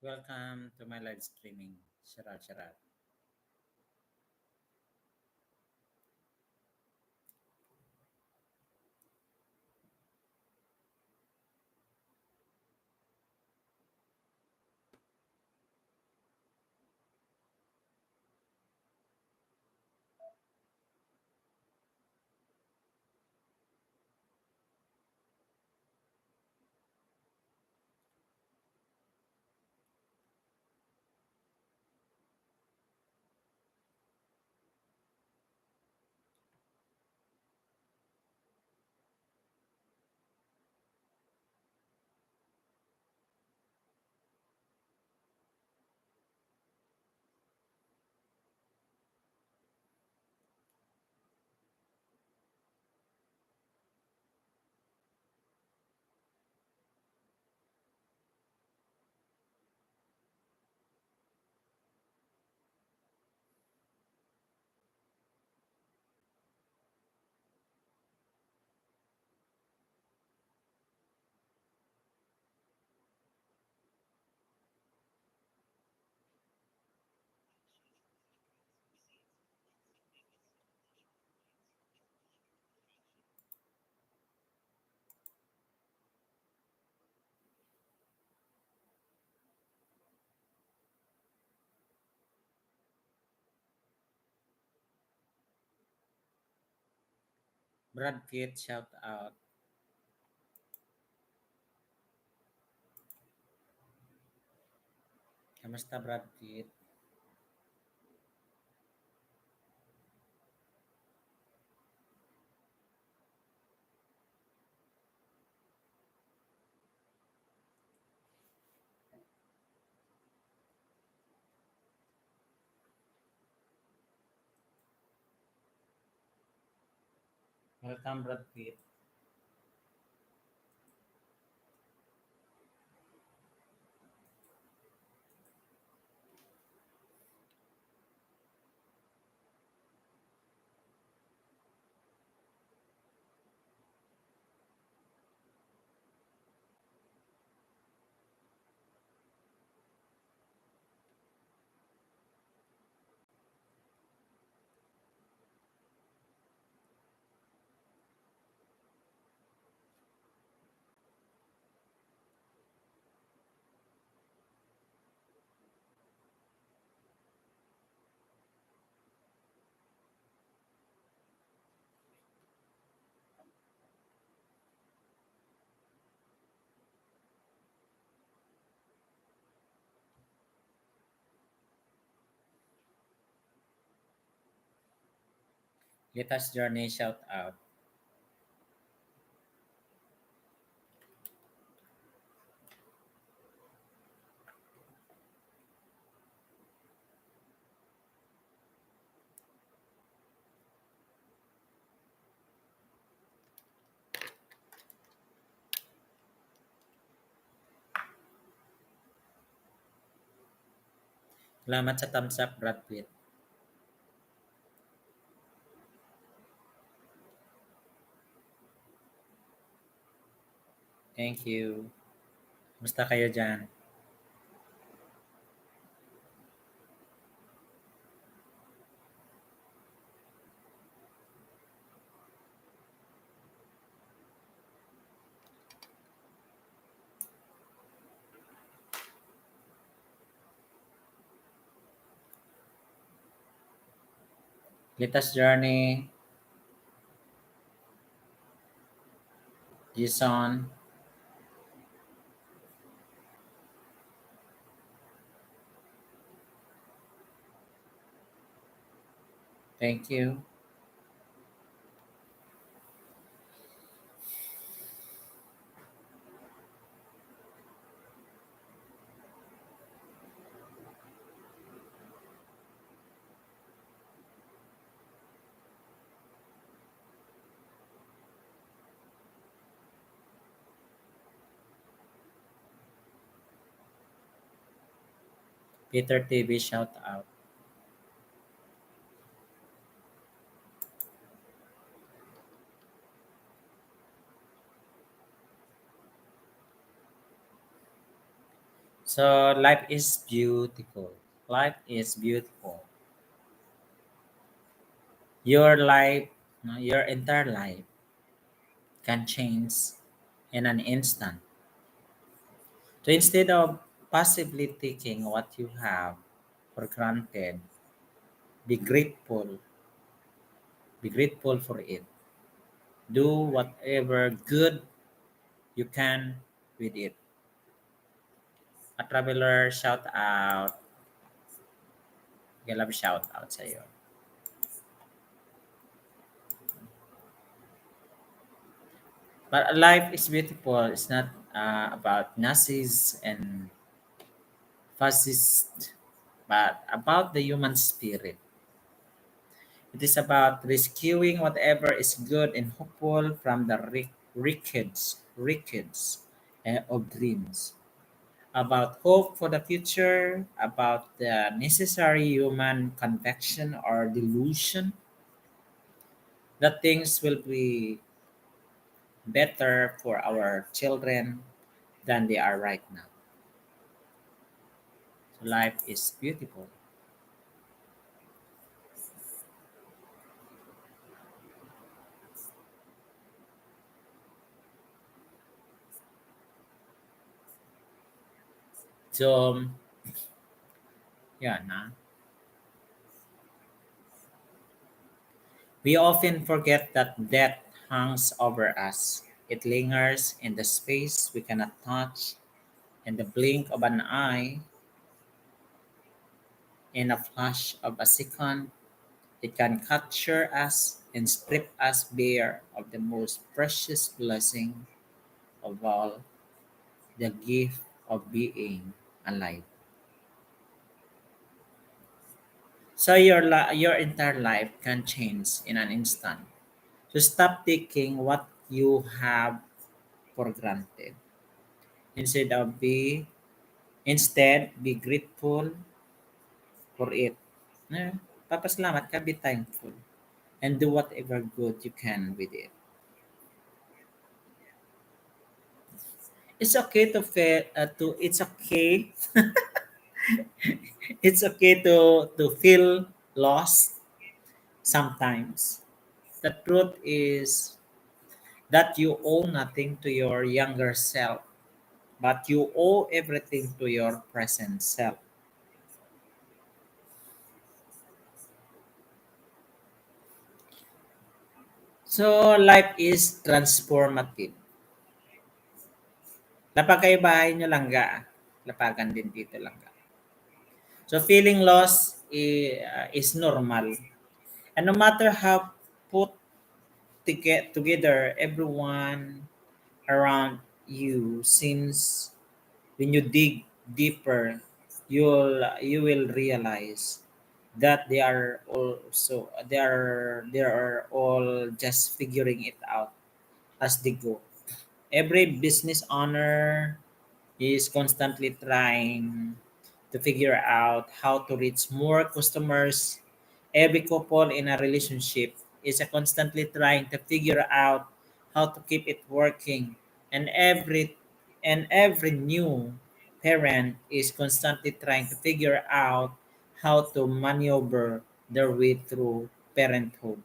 Welcome to my live streaming. Sharat, sharat. Brad Pitt, shout out. Kamusta Brad Pitt? Welcome Brad Pitt. Latest Journey, shout out. Salamat sa thumbs up, Brad Pitt. Thank you. Kamusta kayo dyan? Latest Journey, Jason. Thank you. Peter TV, shout out. So life is beautiful. Life is beautiful. Your life, no, your entire life can change in an instant. So instead of passively taking what you have for granted, be grateful. Be grateful for it. Do whatever good you can with it. A traveler, shout out. I love shout out sa'yo. But life is beautiful. It's not about Nazis and fascists, but about the human spirit. It is about rescuing whatever is good and hopeful from the wreckage of dreams. About hope for the future, about the necessary human conviction or delusion that things will be better for our children than they are right now. So life is beautiful. So, yeah, na. We often forget that death hangs over us. It lingers in the space we cannot touch, in the blink of an eye, in a flash of a second. It can capture us and strip us bare of the most precious blessing of all, the gift of being alive. So your entire life can change in an instant. So stop taking what you have for granted. Instead of be Instead be grateful for it. Eh, Papasalamat ka, be thankful, and do whatever good you can with it. It's okay to feel it's okay it's okay to feel lost sometimes. The truth is that you owe nothing to your younger self, but you owe everything to your present self. So life is transformative. Lapag kayo bahay nyo langga. Lapagan din dito langga. So feeling lost is normal. And no matter how put together everyone around you seems, when you dig deeper, you will realize that they are all just figuring it out as they go. Every business owner is constantly trying to figure out how to reach more customers. Every couple in a relationship is constantly trying to figure out how to keep it working. And every new parent is constantly trying to figure out how to maneuver their way through parenthood.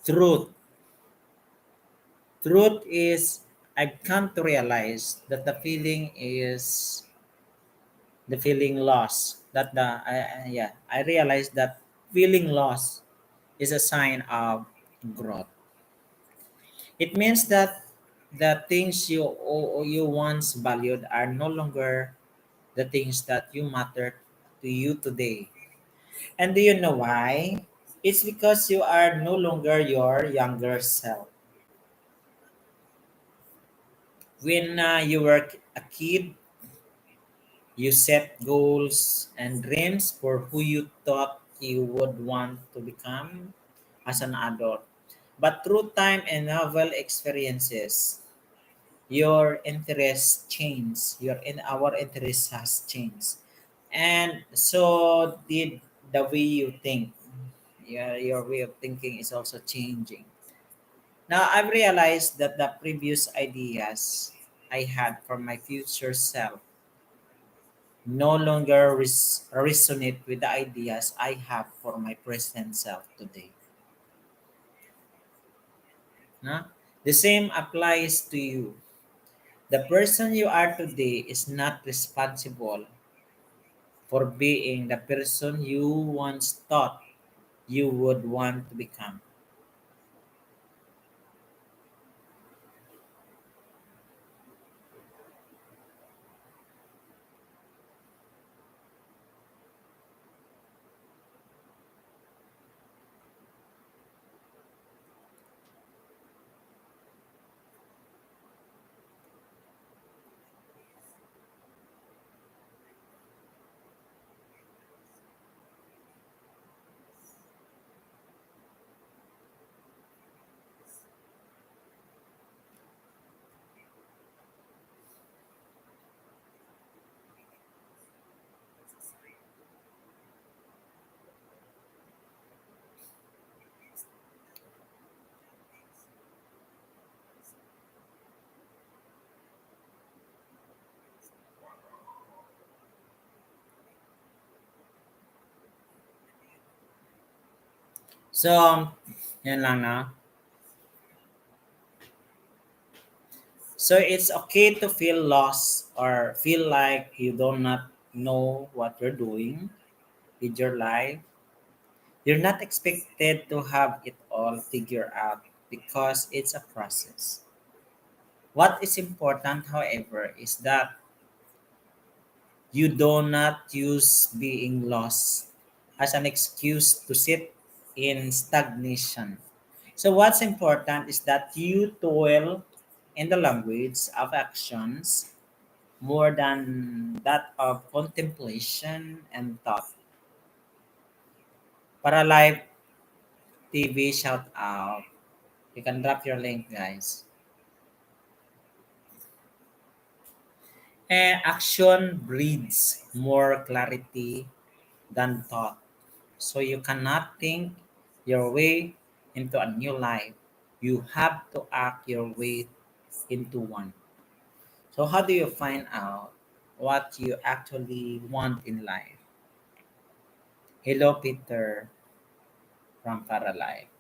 Truth. Truth is, I've come to realize that the feeling loss. That the yeah, I realized that feeling loss is a sign of growth. It means that the things you once valued are no longer the things that you matter to you today. And do you know why? It's because you are no longer your younger self. When you were a kid, you set goals and dreams for who you thought you would want to become as an adult. But through time and novel experiences, your interests change. Our interest has changed. And so did the way you think. Your way of thinking is also changing. Now I've realized that the previous ideas I had for my future self no longer resonate with the ideas I have for my present self today. No? The same applies to you. The person you are today is not responsible for being the person you once thought you would want to become. So, yan lang na. So it's okay to feel lost or feel like you do not know what you're doing with your life. You're not expected to have it all figured out because it's a process. What is important, however, is that you do not use being lost as an excuse to sit in stagnation. So, what's important is that you toil in the language of actions more than that of contemplation and thought. Para live TV shout out, you can drop your link, guys. Action breeds more clarity than thought. So you cannot think your way into a new life. You have to act your way into one. So how do you find out what you actually want in life? Hello, Peter from Paralife.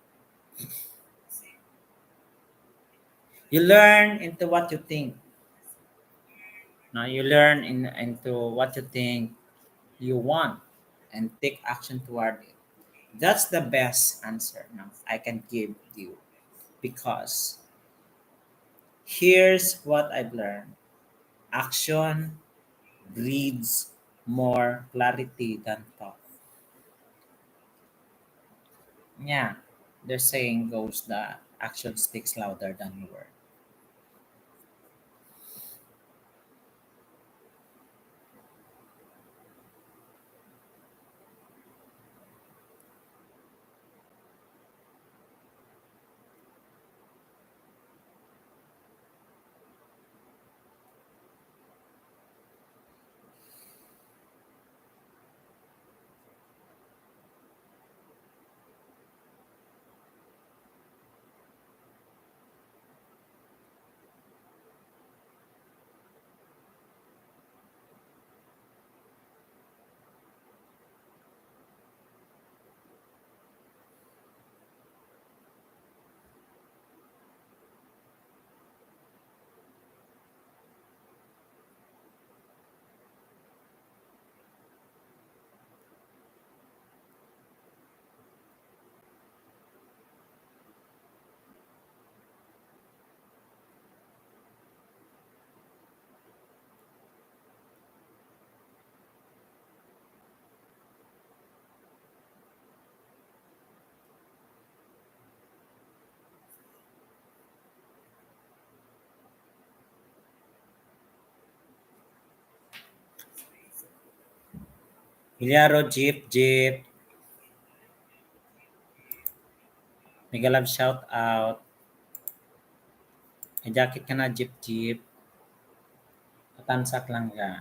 You learn into what you think. Now you learn into what you think you want and take action toward it. That's the best answer now I can give you because here's what I've learned. Action breeds more clarity than thought. Yeah, the saying goes that action speaks louder than word. Hilyaro, Jeep, Jeep. Mega love shout out. May jacket ka na, Jeep, Jeep. Patansak lang ka.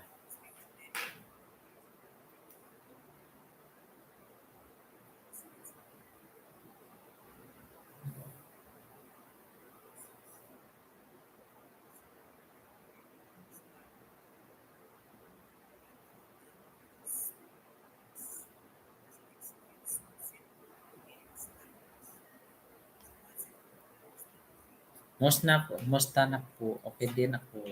Musta na po, okay din ako.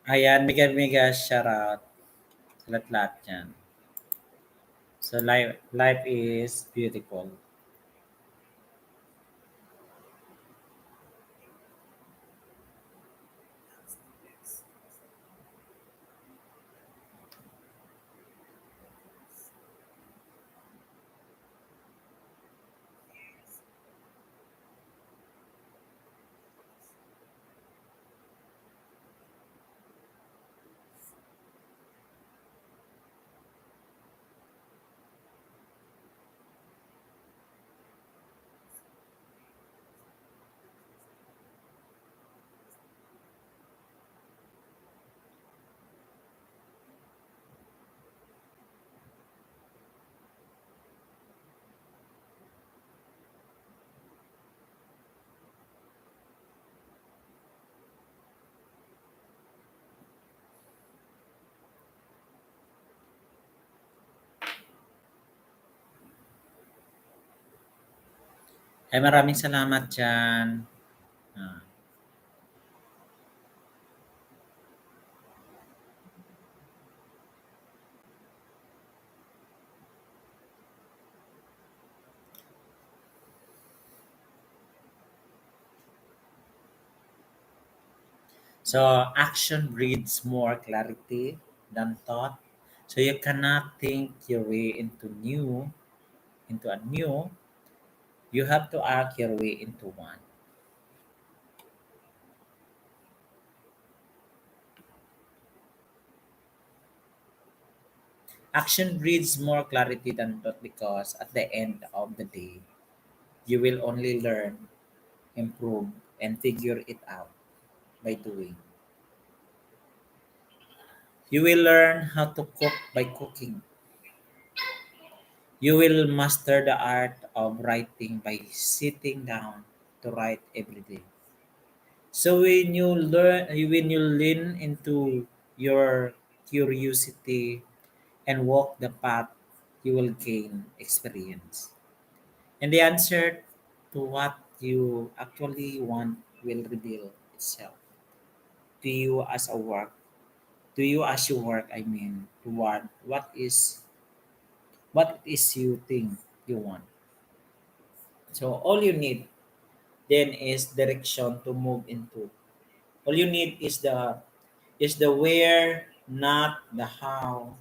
Ayan, mega shoutout sa lahat-lahat yan. So life is beautiful. Ay maraming salamat diyan. Ah, so action breeds more clarity than thought. So you cannot think your way into a new. You have to act your way into one. Action breeds more clarity than thought because at the end of the day, you will only learn, improve, and figure it out by doing. You will learn how to cook by cooking. You will master the art of writing by sitting down to write every day. So when you lean into your curiosity and walk the path, you will gain experience. And the answer to what you actually want will reveal itself to you as a work, to you as you work, I mean, toward what it is you think you want. So all you need then is direction to move into. All you need is the where, not the how.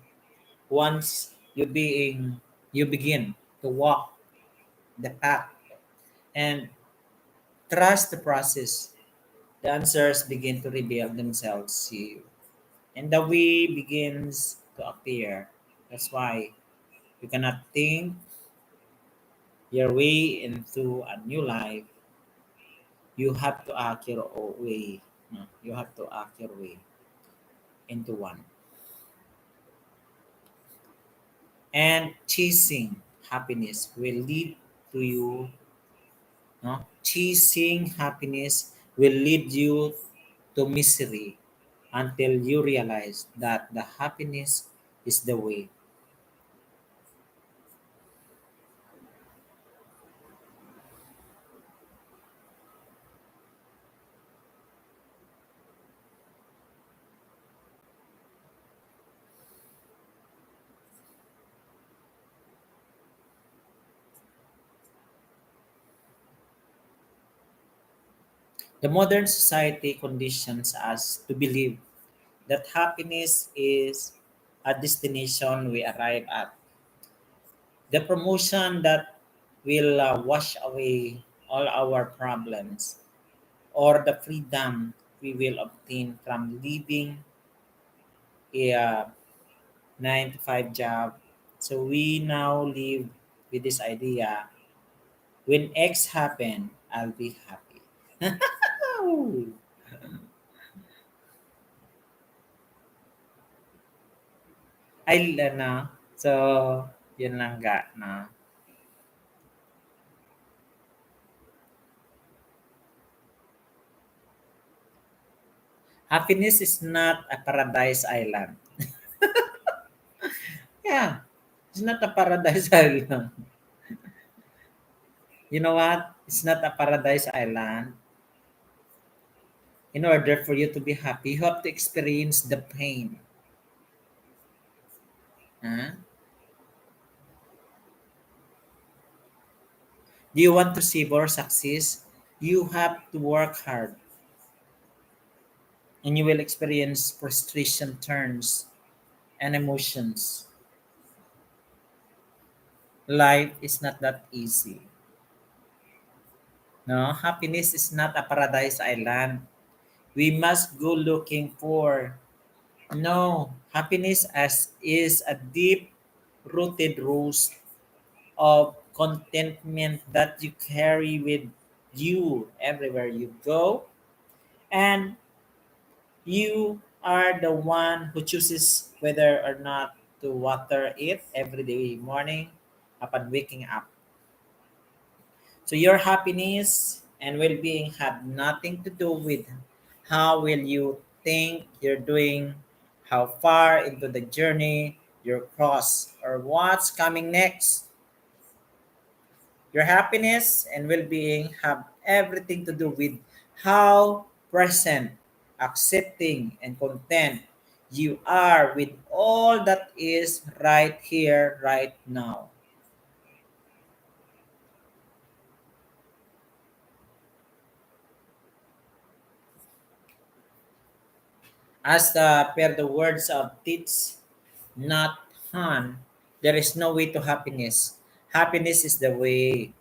Once you begin to walk the path and trust the process, the answers begin to reveal themselves to you. And the way begins to appear. That's why you cannot think your way into a new life. You have to act your own way. No? You have to act your way into one. And chasing happiness will lead to you. No? Chasing happiness will lead you to misery until you realize that the happiness is the way. The modern society conditions us to believe that happiness is a destination we arrive at, the promotion that will wash away all our problems, or the freedom we will obtain from living a 9 to 5 job. So we now live with this idea: when X happen, I'll be happy. Ay, ano, so, yun lang ga, no? Happiness is not a paradise island. Yeah, it's not a paradise island. You know what? It's not a paradise island. In order for you to be happy, you have to experience the pain. Huh? Do you want to see more success? You have to work hard, and you will experience frustration turns and emotions. Life is not that easy. No, happiness is not a paradise island. We must go looking for. No, happiness as is a deep rooted roots of contentment that you carry with you everywhere you go, and you are the one who chooses whether or not to water it every day morning upon waking up. So your happiness and well-being have nothing to do with how will you think you're doing, how far into the journey you're cross, or what's coming next. Your happiness and well-being have everything to do with how present, accepting, and content you are with all that is right here, right now. As per the words of Tits not Han, there is no way to happiness. Happiness is the way.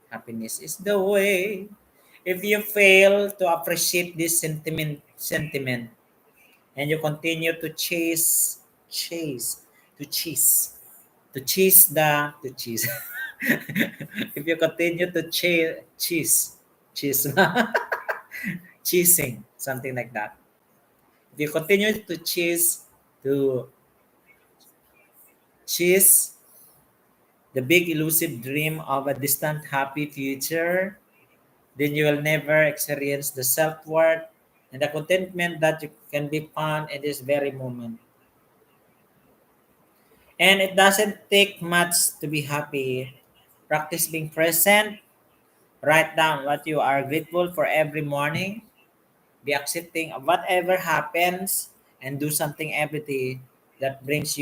Happiness is the way. If you fail to appreciate this sentiment, and you continue to chase, to chase, to chase. If you continue to chase, chasing, something like that. If you continue to chase the big elusive dream of a distant happy future, then you will never experience the self-worth and the contentment that you can be found in this very moment. And it doesn't take much to be happy. Practice being present. Write down what you are grateful for every morning. Be accepting of whatever happens, and do something every day that brings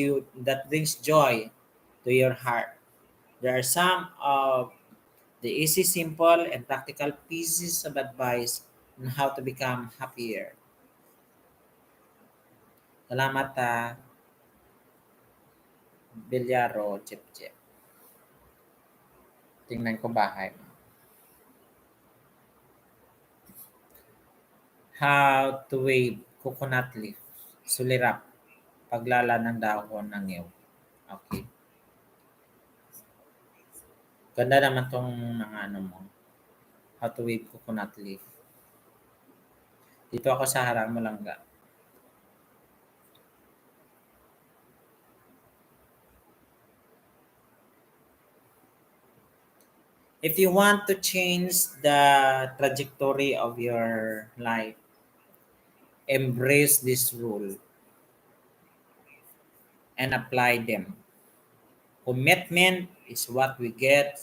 joy to your heart. There are some of the easy, simple, and practical pieces of advice on how to become happier. Salamat Bilyaro Chip Chip. Tingnan ko bahay mo. How to wave coconut leaf. Sulirap. Paglala ng dahon ng niyog. Okay. Ganda naman tong mga ano mo. How to wave coconut leaf. Dito ako sa harang mo lang ga. If you want to change the trajectory of your life, embrace this rule and apply them. Commitment is what we get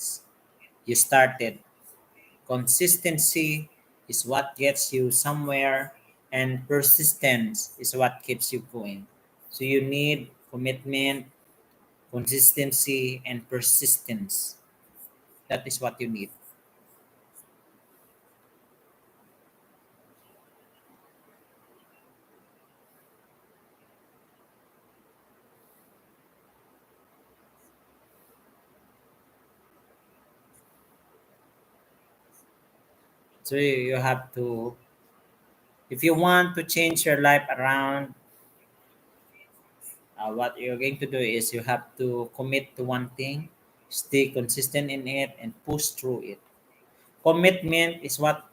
you started. Consistency is what gets you somewhere, and persistence is what keeps you going. So you need commitment, consistency, and persistence. That is what you need. So you have to, if you want to change your life around, what you're going to do is you have to commit to one thing, stay consistent in it, and push through it. Commitment is what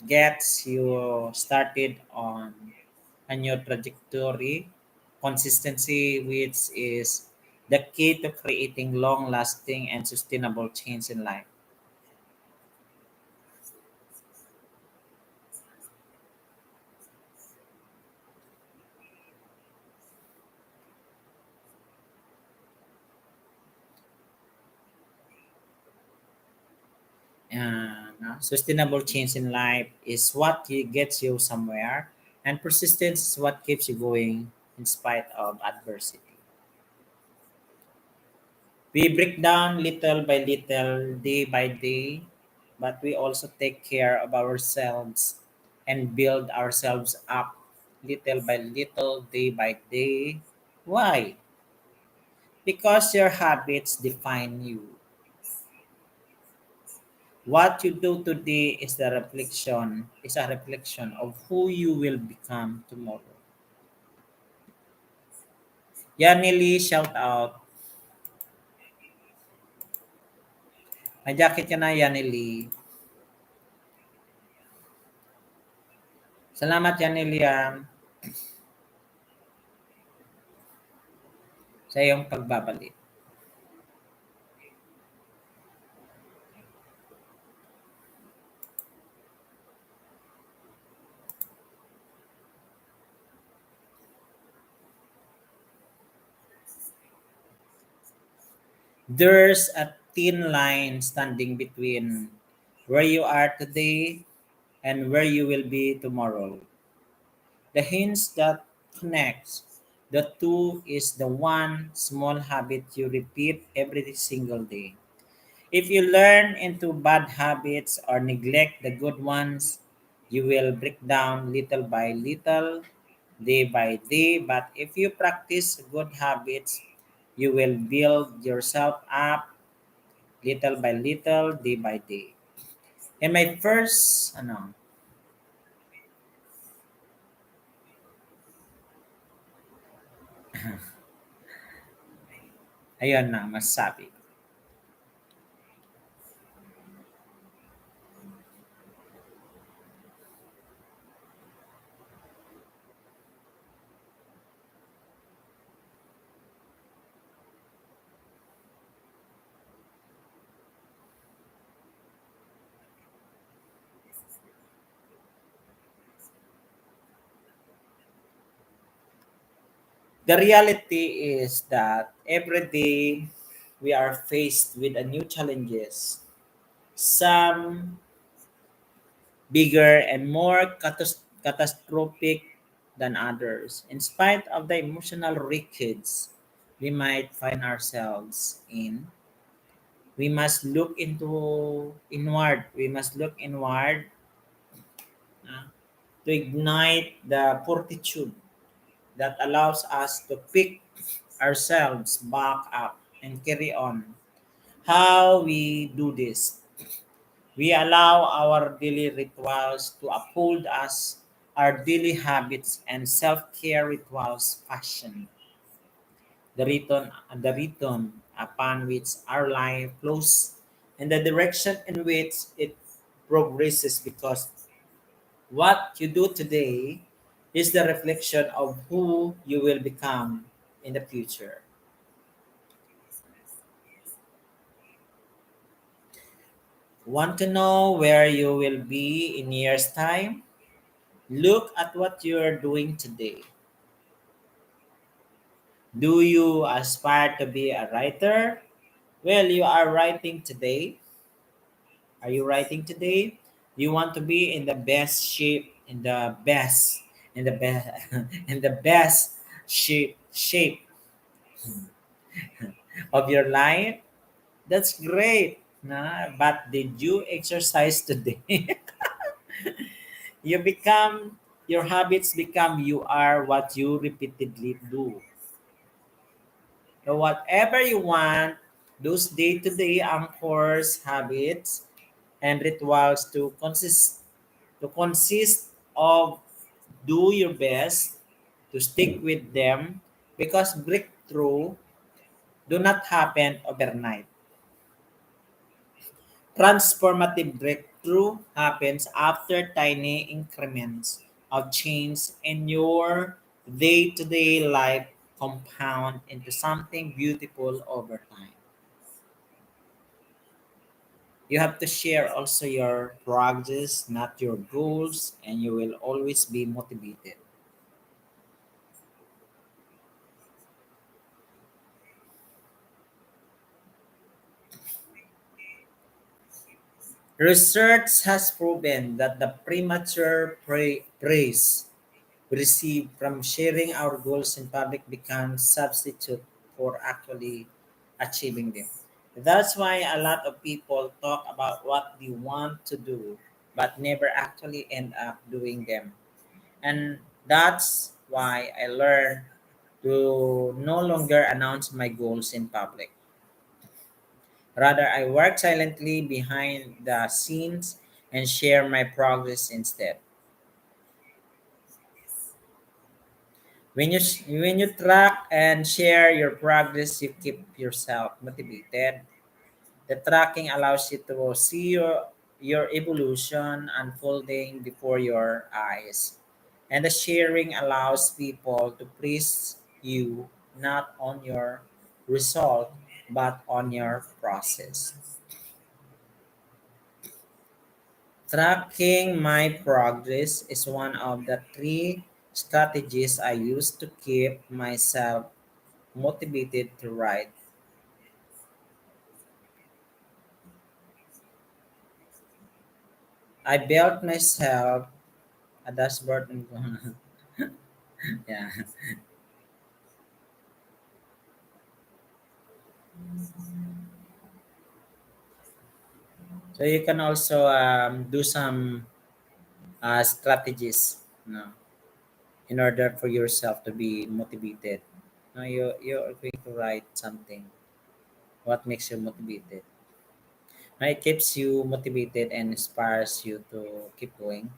gets you started on a new trajectory. Consistency, which is the key to creating long lasting and sustainable change in life. Sustainable change in life is what gets you somewhere, and persistence is what keeps you going in spite of adversity. We break down little by little, day by day, but we also take care of ourselves and build ourselves up little by little, day by day. Why? Because your habits define you. What you do today is a reflection of who you will become tomorrow. Yanili, shout out. May jacket ka na, Yanili. Salamat, Yanili, sa iyong pagbabalik. There's a thin line standing between where you are today and where you will be tomorrow. The hinge that connects the two is the one small habit you repeat every single day. If you learn into bad habits or neglect the good ones, you will break down little by little, day by day. But if you practice good habits, you will build yourself up little by little, day by day. And my first, ayun na, masasabi. The reality is that every day we are faced with a new challenges. Some bigger and more catastrophic than others. In spite of the emotional wreckage we might find ourselves in, we must look into inward. We must look inward uh, to ignite the fortitude that allows us to pick ourselves back up and carry on. How we do this? We allow our daily rituals to uphold us, our daily habits and self-care rituals fashion the rhythm upon which our life flows and the direction in which it progresses, because what you do today is the reflection of who you will become in the future. Want to know where you will be in years' time? Look at what you are doing today. Do you aspire to be a writer? Well, you are writing today. Are you writing today? You want to be in the best shape, in the best, in the best shape of your life. That's great. Nah, but did you exercise today? you become your habits become you are what you repeatedly do. So whatever you want, those day-to-day anchors habits, and rituals to consist of do your best to stick with them because breakthrough do not happen overnight. Transformative breakthrough happens after tiny increments of change in your day-to-day life compound into something beautiful over time. You have to share also your progress, not your goals, and you will always be motivated. Research has proven that the premature praise we receive from sharing our goals in public becomes substitute for actually achieving them. That's why a lot of people talk about what they want to do but never actually end up doing them. And that's why I learned to no longer announce my goals in public. Rather, I work silently behind the scenes and share my progress instead. When you track and share your progress, you keep yourself motivated. The tracking allows you to see your evolution unfolding before your eyes. And the sharing allows people to praise you not on your result but on your process. Tracking my progress is one of the three strategies I use to keep myself motivated to write. I built myself a dashboard and yeah. So you can also do some strategies, in order for yourself to be motivated. No, you're going to write something. What makes you motivated? No, it keeps you motivated and inspires you to keep going.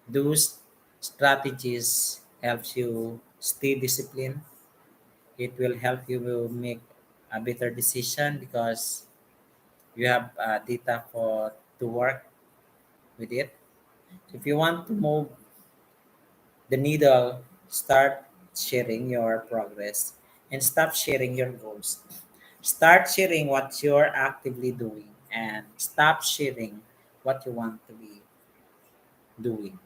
Those strategies helps you stay disciplined. It will help you will make a better decision because you have data for to work with it. If you want to move the needle, start sharing your progress and stop sharing your goals. Start sharing what you're actively doing and stop sharing what you want to be doing.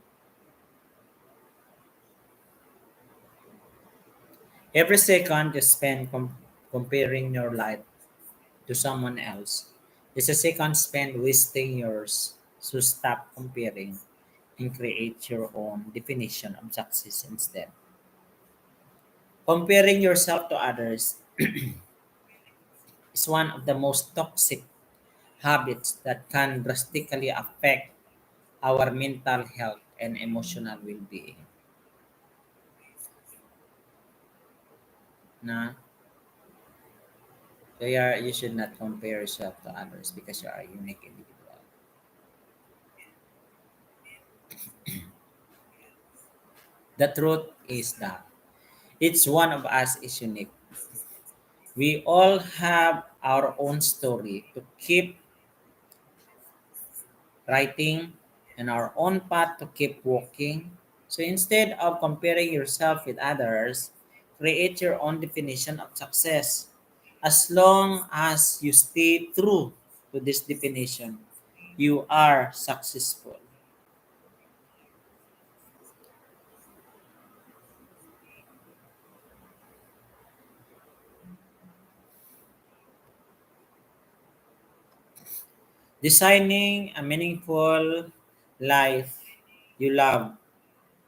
Every second you spend comparing your life to someone else is a second spent wasting yours. So stop comparing and create your own definition of success instead. Comparing yourself to others is one of the most toxic habits that can drastically affect our mental health and emotional well-being. Na, you should not compare yourself to others because you are a unique individual. The truth is that each one of us is unique. We all have our own story to keep writing and our own path to keep walking. So instead of comparing yourself with others, create your own definition of success. As long as you stay true to this definition, you are successful. Designing a meaningful life you love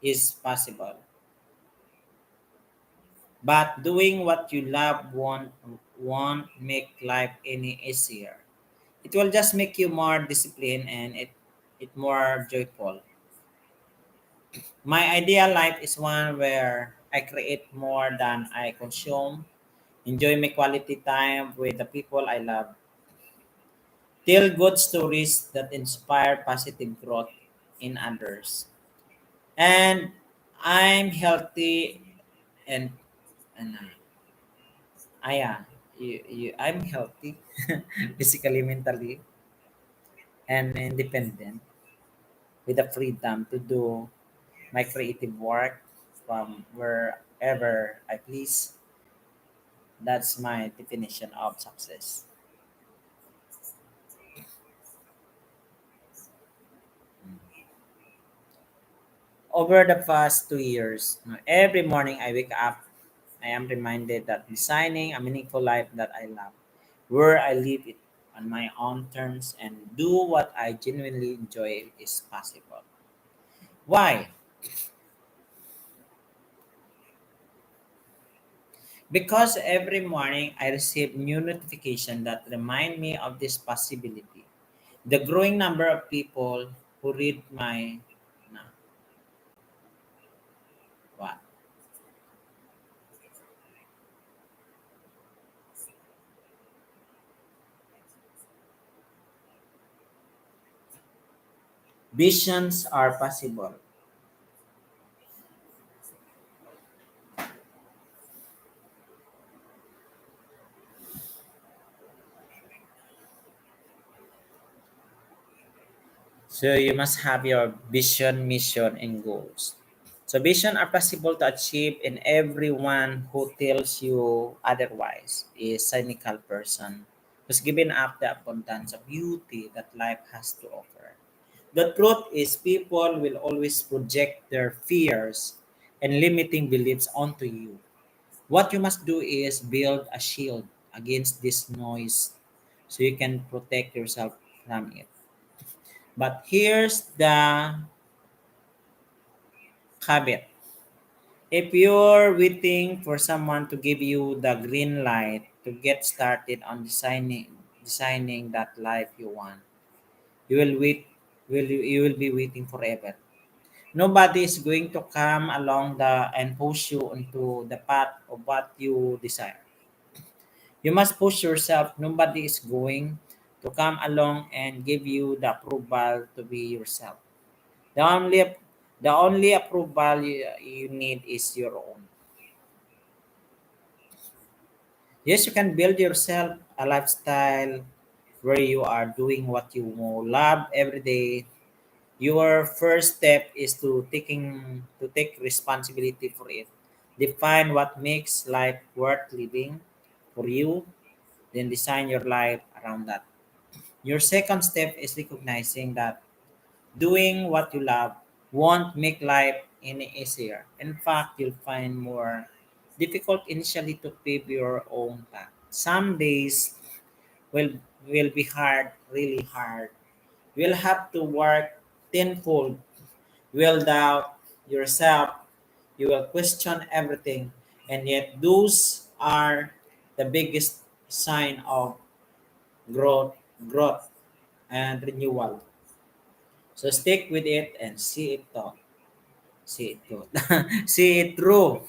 is possible, but doing what you love won't make life any easier. It will just make you more disciplined and it more joyful. My ideal life is one where I create more than I consume, enjoy my quality time with the people I love, Tell good stories that inspire positive growth in others. And I'm healthy and yeah, I'm healthy physically, mentally, and independent with the freedom to do my creative work from wherever I please. That's my definition of success. Over the past 2 years, every morning I wake up, I am reminded that designing a meaningful life that I love, where I live it on my own terms and do what I genuinely enjoy is possible. Why? Because every morning I receive new notification that remind me of this possibility. The growing number of people who read my na, what, visions are possible. So you must have your vision, mission, and goals. So vision are possible to achieve, and everyone who tells you otherwise is cynical person who's given up the abundance of beauty that life has to offer. The truth is people will always project their fears and limiting beliefs onto you. What you must do is build a shield against this noise so you can protect yourself from it. But here's the caveat. If you're waiting for someone to give you the green light to get started on designing that life you want, you will you will be waiting forever. Nobody is going to come along the and push you into the path of what you desire. You must push yourself. Nobody is going to come along and give you the approval to be yourself. The only the only approval you need is your own. Yes, you can build yourself a lifestyle where you are doing what you love every day. Your first step is to take responsibility for it. Define what makes life worth living for you, then design your life around that. Your second step is recognizing that doing what you love won't make life any easier. In fact, you'll find more difficult initially to pave your own path. Some days will be hard, really hard. You'll have to work tenfold. You will doubt yourself. You will question everything. And yet those are the biggest sign of growth and renewal. So stick with it and see it through. See it through. See it through.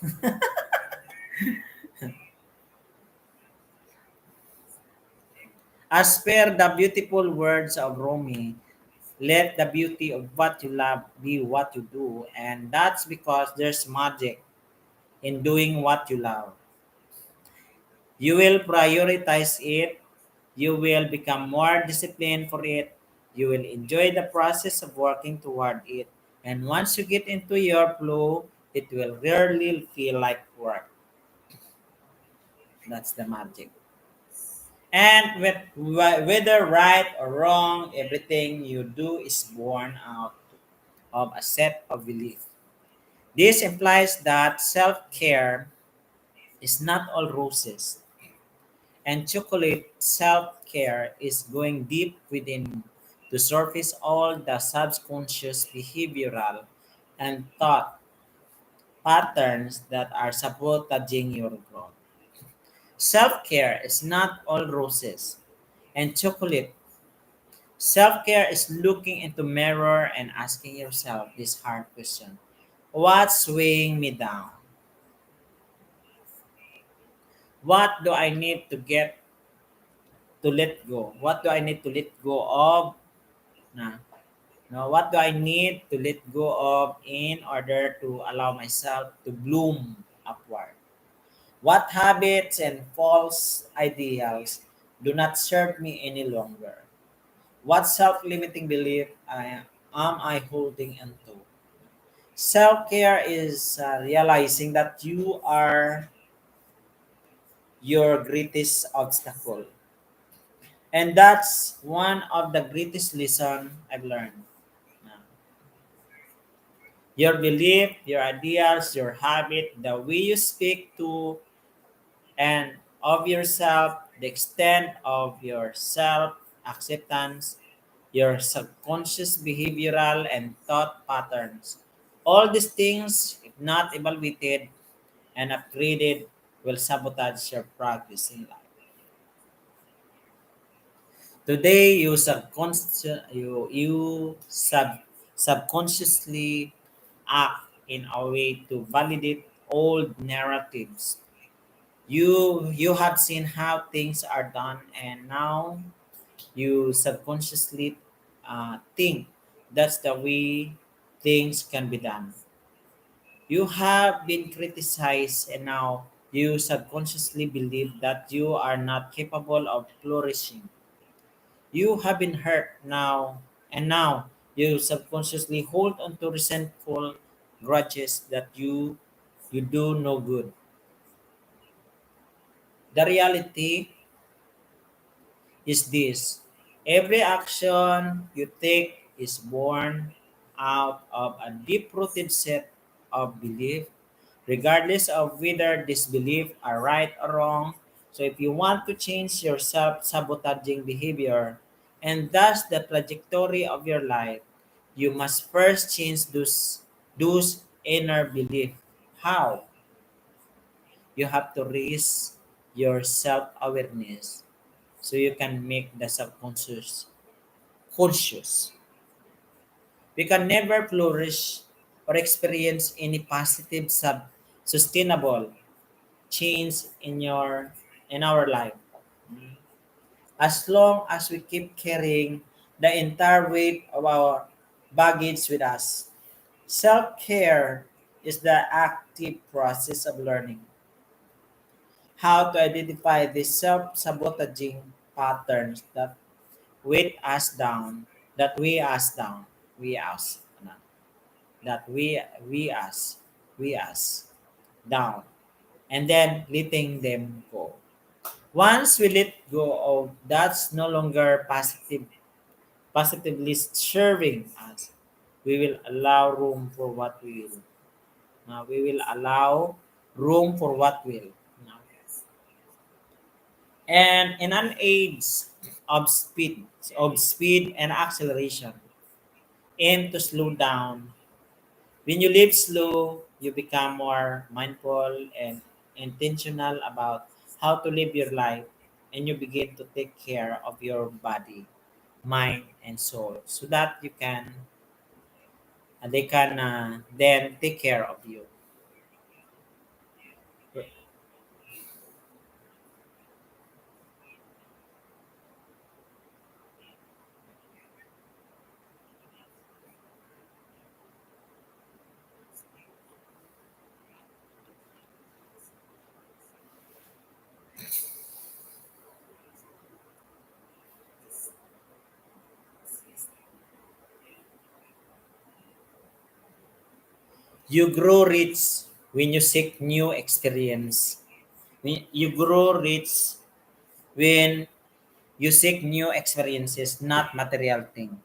As per the beautiful words of Rumi, let the beauty of what you love be what you do. And that's because there's magic in doing what you love. You will prioritize it. You will become more disciplined for it. You will enjoy the process of working toward it. And once you get into your flow, it will rarely feel like work. That's the magic. And whether right or wrong, everything you do is born out of a set of beliefs. This implies that self care is not all roses, and chocolate self care is going deep within to surface all the subconscious behavioral and thought patterns that are sabotaging your growth. Self care is not all roses and chocolate. Self care is looking into mirror and asking yourself this hard question. What's weighing me down? What do I need to get to let go? What do I need to let go of? Na, no, what do I need to let go of in order to allow myself to bloom upward? What habits and false ideals do not serve me any longer? What self-limiting belief am I holding onto? Self-care is realizing that you are your greatest obstacle. And that's one of the greatest lessons I've learned. Uh, Your belief, your ideals, your habit, the way you speak to and of yourself, the extent of your self acceptance, your subconscious behavioral and thought patterns. All these things, if not evaluated and upgraded, will sabotage your progress in life. Today, subconsciously act in a way to validate old narratives. You have seen how things are done, and now you subconsciously think that's the way things can be done. You have been criticized, and now you subconsciously believe that you are not capable of flourishing. You have been hurt now, and now you subconsciously hold on to resentful grudges that you do no good. The reality is this: every action you take is born out of a deep rooted set of belief, regardless of whether these beliefs are right or wrong. So, if you want to change your self sabotaging behavior and thus the trajectory of your life, you must first change those inner beliefs. How? You have to raise your self awareness so you can make the subconscious conscious. We can never flourish or experience any positive sustainable change in our life as long as we keep carrying the entire weight of our baggage with us. Self-care is the active process of learning how to identify these self-sabotaging patterns that weight us down, that weigh us down, we us, ano, that we us, we us down, and then letting them go. Once we let go of that's no longer positively serving us, we will allow room for what we will. We will allow room for what will. Now, and in an age of speed and acceleration, aim to slow down. When you live slow, you become more mindful and intentional about how to live your life, and you begin to take care of your body, mind, and soul so that they can then take care of you. You grow rich when you seek new experience. You grow rich when you seek new experiences, not material things.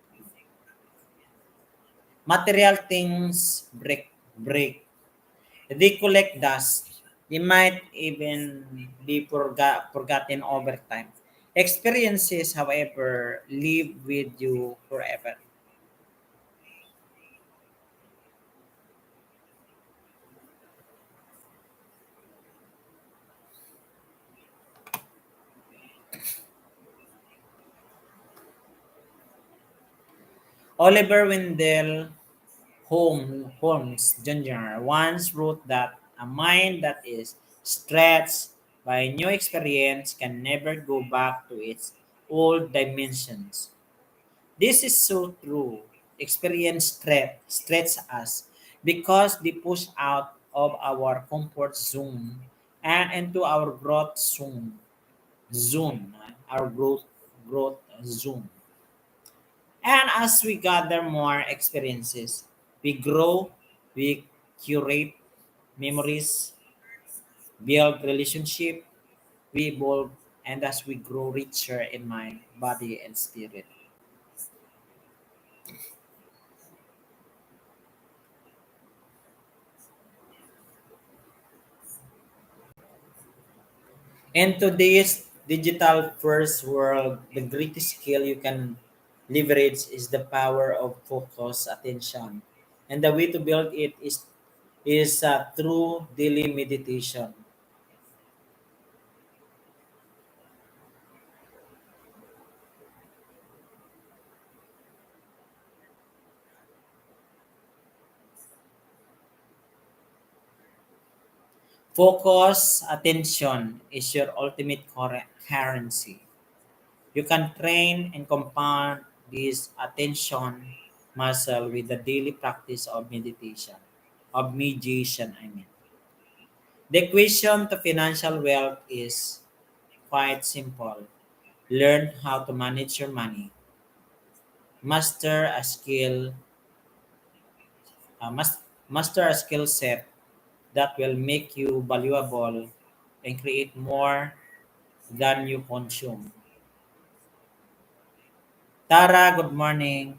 Material things break. They collect dust. They might even be forgotten over time. Experiences, however, live with you forever. Oliver Wendell Holmes Jr. once wrote that a mind that is stretched by new experience can never go back to its all dimensions. This is so true. Experience stretch us because they push out of our comfort zone and into our our growth zone. And as we gather more experiences, we grow, we curate memories, build relationship, we evolve, and as we grow richer in mind, body, and spirit. In today's digital first world, the greatest skill you can leverage is the power of focus attention. And the way to build it is through daily meditation. Focus attention is your ultimate currency. You can train and compound this attention muscle with the daily practice of meditation, of mediation, I mean. The equation to financial wealth is quite simple. Learn how to manage your money. Master a skill, master a skill set that will make you valuable and create more than you consume. Tara, good morning.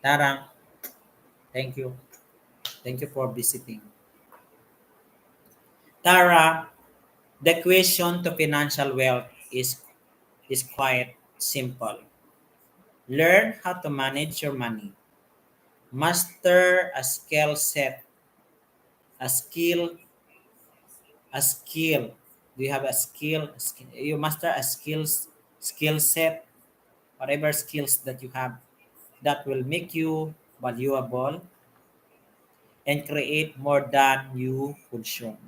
Tara, thank you. Thank you for visiting. Tara, the question to financial wealth is quite simple. Learn how to manage your money. Master a skill set, a skill, a skill. Do you have a skill? You master a skill set, whatever skills that you have that will make you valuable and create more than you consume.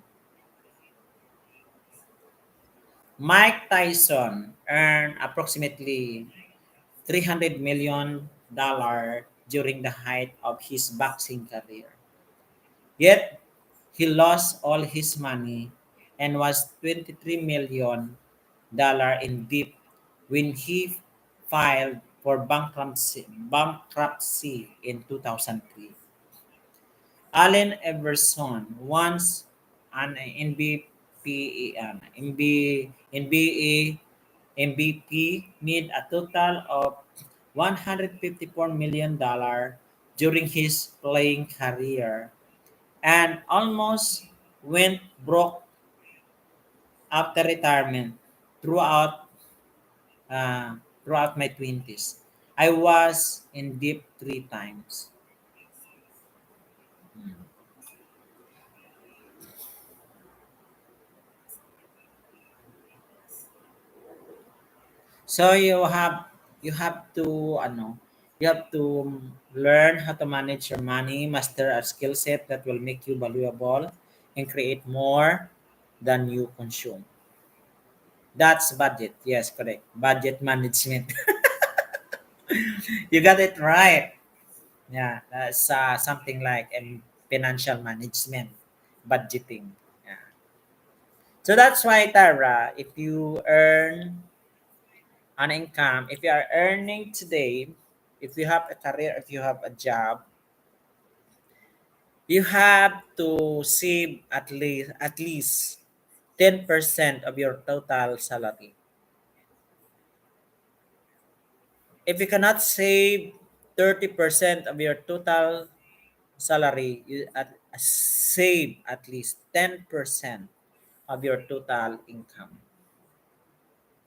Mike Tyson earned approximately $300 million during the height of his boxing career. Yet, he lost all his money and was $23 million in debt when he filed for bankruptcy in 2003. Allen Iverson, once an MVP, made a total of $154 million during his playing career and almost went broke after retirement throughout throughout my 20s. I was in deep three times. So you have to you have to learn how to manage your money, master a skill set that will make you valuable and create more than you consume. That's budget. Yes, correct. Budget management. You got it right. Yeah, that's something like financial management, budgeting. Yeah. So that's why, Tara, if you earn an income, if you are earning today, if you have a career, if you have a job, you have to save at least 10% of your total salary. If you cannot save 30% of your total salary, save at least 10% of your total income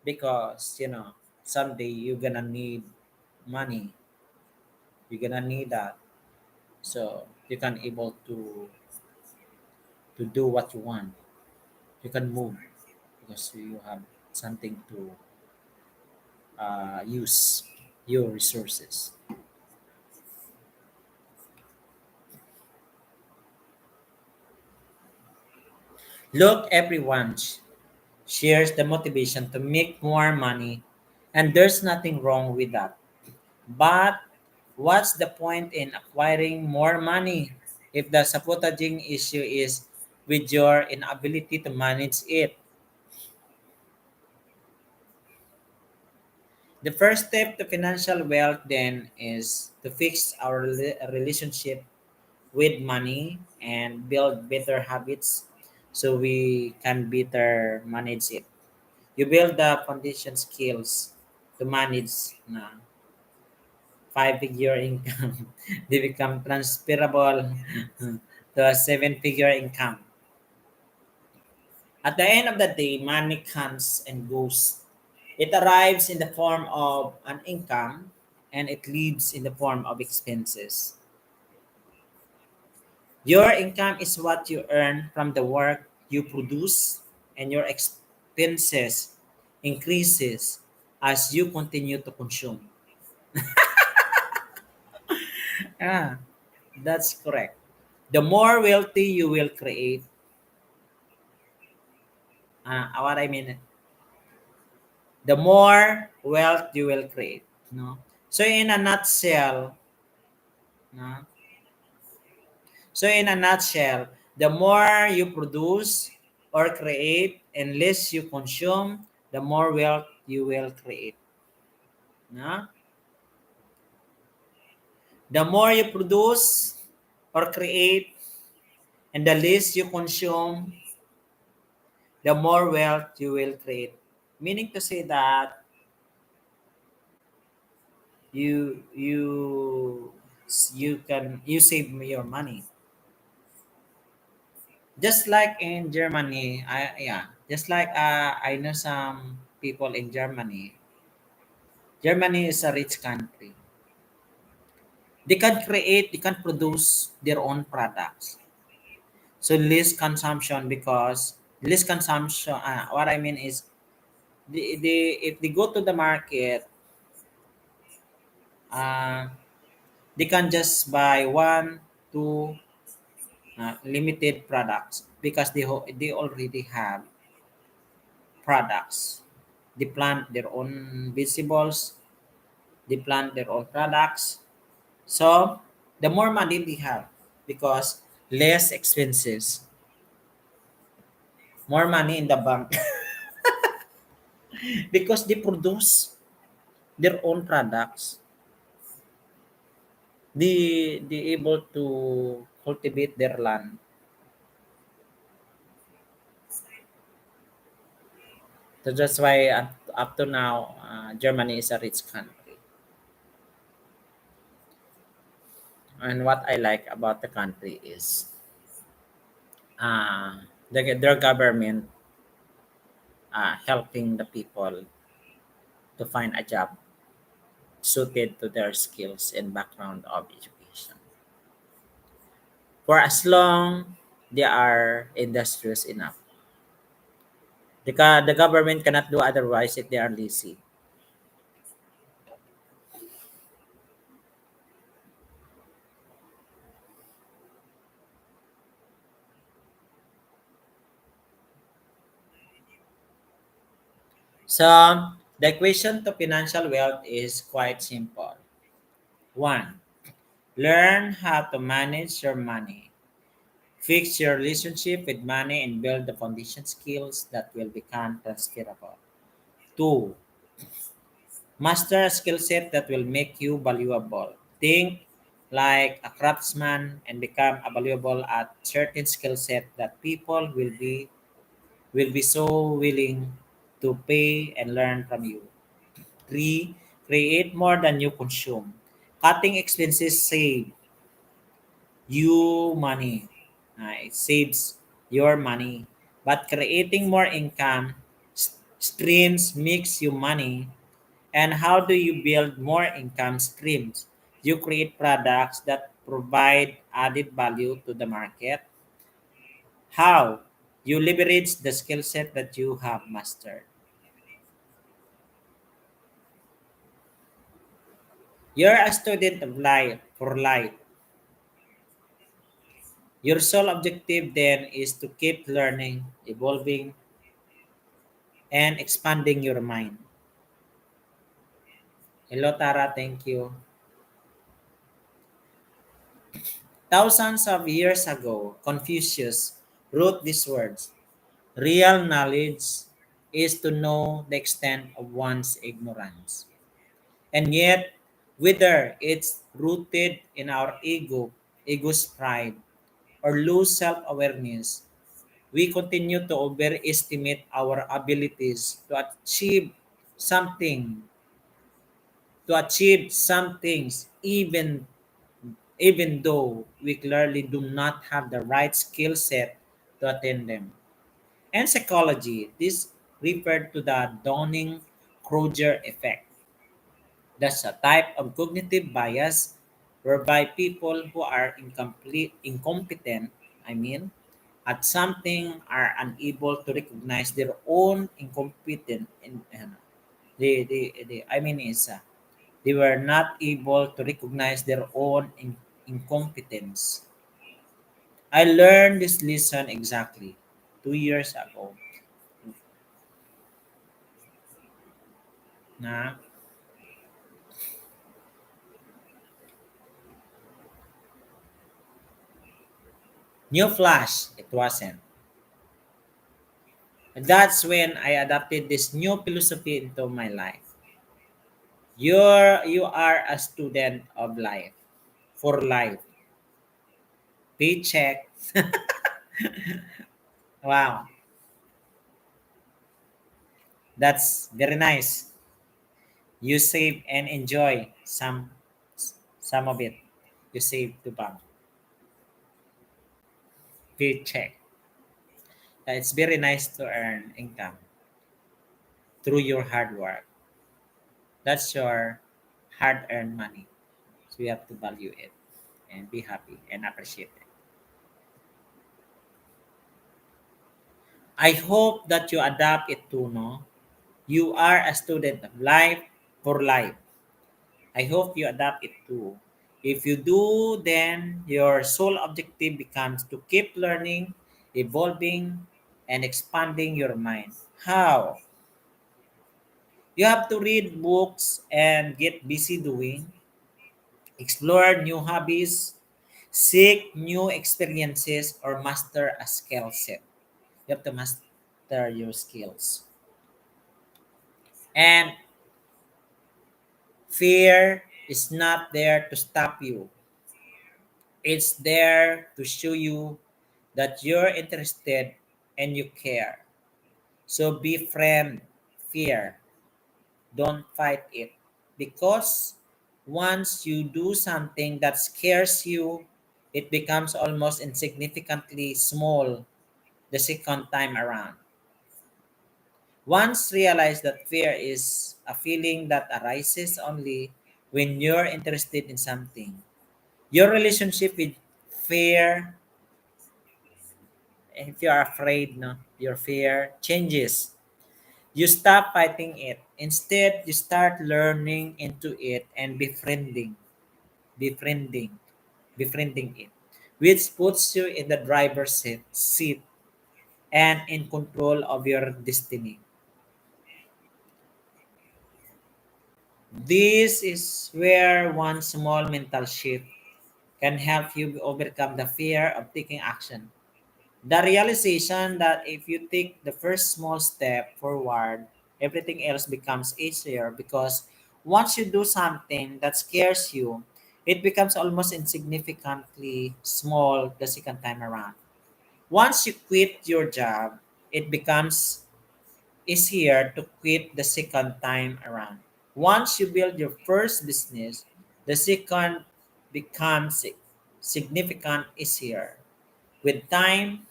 because someday you're gonna need money. You're gonna need that, so you can able to do what you want. You can move because you have something to use your resources. Look, everyone, shares the motivation to make more money, and there's nothing wrong with that. But what's the point in acquiring more money if the sabotaging issue is with your inability to manage it? The first step to financial wealth then is to fix our relationship with money and build better habits so we can better manage it. You build the foundation skills to manage na five-figure income. They become transferable to a seven-figure income. At the end of the day, money comes and goes. It arrives in the form of an income and it leaves in the form of expenses. Your income is what you earn from the work you produce, and your expenses increases as you continue to consume. Ah, that's correct. The more wealthy you will create, what I mean, the more wealth you will create. No? So in a nutshell, no? So in a nutshell, the more you produce or create and less you consume, the more wealth you will create. No? The more you produce or create and the less you consume, the more wealth you will create. Meaning to say that you you save your money. Just like in Germany, just like I know some people in Germany. Germany is a rich country. They can produce their own products. So less consumption because less consumption. What I mean is, if they go to the market, uh, they can just buy one, two limited products because they already have products. They plant their own vegetables. They plant their own products. So the more money they have because less expenses, more money in the bank because they produce their own products. They able to cultivate their land. So that's why up to now, Germany is a rich country. And what I like about the country is their government helping the people to find a job suited to their skills and background of education. For as long they are industrious enough. The government cannot do otherwise if they are lazy. So, the equation to financial wealth is quite simple. One, learn how to manage your money. Fix your relationship with money and build the foundation skills that will become transferable. Two, master a skill set that will make you valuable. Think like a craftsman and become a valuable at certain skill set that people will be so willing to pay and learn from you. Three, create more than you consume. Cutting expenses save you money. It saves your money. But creating more income streams makes you money. And how do you build more income streams? You create products that provide added value to the market. How? You leverage the skill set that you have mastered. You're a student of life for life. Your sole objective then is to keep learning, evolving, and expanding your mind. Hello, Tara. Thank you. Thousands of years ago, Confucius wrote these words: real knowledge is to know the extent of one's ignorance. And yet, whether it's rooted in our ego's pride, or lose self awareness, we continue to overestimate our abilities something, to achieve some things, even though we clearly do not have the right skill set to attain them. And psychology, this referred to the dawning Kroger effect. That's a type of cognitive bias whereby people who are incompetent, I mean, at something are unable to recognize their own incompetent. I mean, they were not able to recognize their own incompetence. I learned this lesson exactly 2 years ago. Na new flash, it wasn't. That's when I adopted this new philosophy into my life. You are a student of life, for life. Paycheck. Wow, that's very nice. You save and enjoy some of it. You save to bank. Paycheck. It's very nice to earn income through your hard work. That's your hard-earned money. So you have to value it and be happy and appreciate it. I hope that you adapt it too, no? You are a student of life for life. I hope you adapt it too. If you do, then your sole objective becomes to keep learning, evolving, and expanding your mind. How? You have to read books and get busy doing, explore new hobbies, seek new experiences, or master a skill set. You have to master your skills. And fear is not there to stop you. It's there to show you that you're interested and you care. So befriend fear. Don't fight it. Because once you do something that scares you, it becomes almost insignificantly small the second time around. Once realize that fear is a feeling that arises only when you're interested in something. Your relationship with fear, if you are afraid, no, your fear changes. You stop fighting it. Instead, you start learning into it and befriending, befriending it, which puts you in the driver's seat and in control of your destiny. This is where one small mental shift can help you overcome the fear of taking action. The realization that if you take the first small step forward, everything else becomes easier because once you do something that scares you, it becomes almost insignificantly small the second time around. Once you quit your job, it becomes easier to quit the second time around. Once you build your first business, the second becomes significant easier. With time,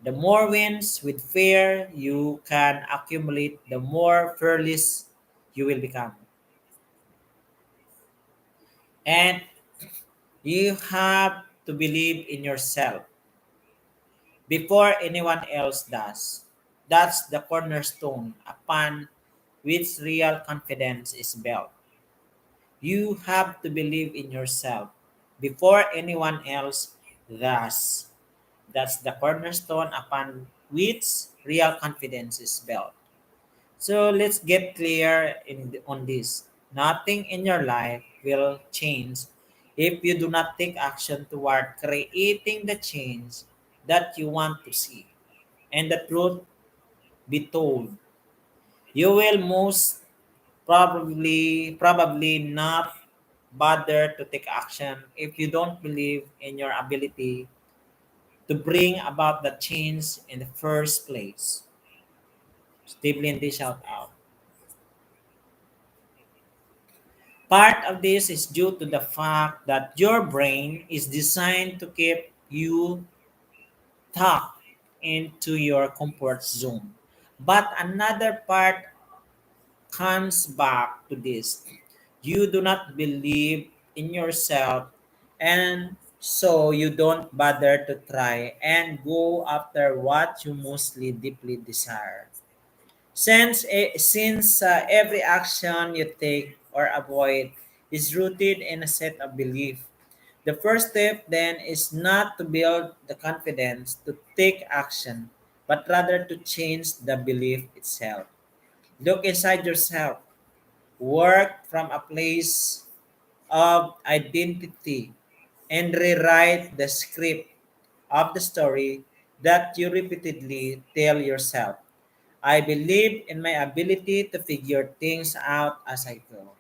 the more wins with fear you can accumulate, the more fearless you will become. And you have to believe in yourself before anyone else does. That's the cornerstone upon which real confidence is built. You have to believe in yourself before anyone else does. That's the cornerstone upon which real confidence is built. So let's get clear on this. Nothing in your life will change if you do not take action toward creating the change that you want to see. And the truth be told, you will most probably not bother to take action if you don't believe in your ability to bring about the change in the first place. Steve Lindy shout out. Part of this is due to the fact that your brain is designed to keep you tucked into your comfort zone. But another part comes back to this. You do not believe in yourself, and so you don't bother to try and go after what you mostly deeply desire. Since every action you take or avoid is rooted in a set of belief, the first step then is not to build the confidence to take action, but rather to change the belief itself. Look inside yourself. Work from a place of identity and rewrite the script of the story that you repeatedly tell yourself. I believe in my ability to figure things out as I go.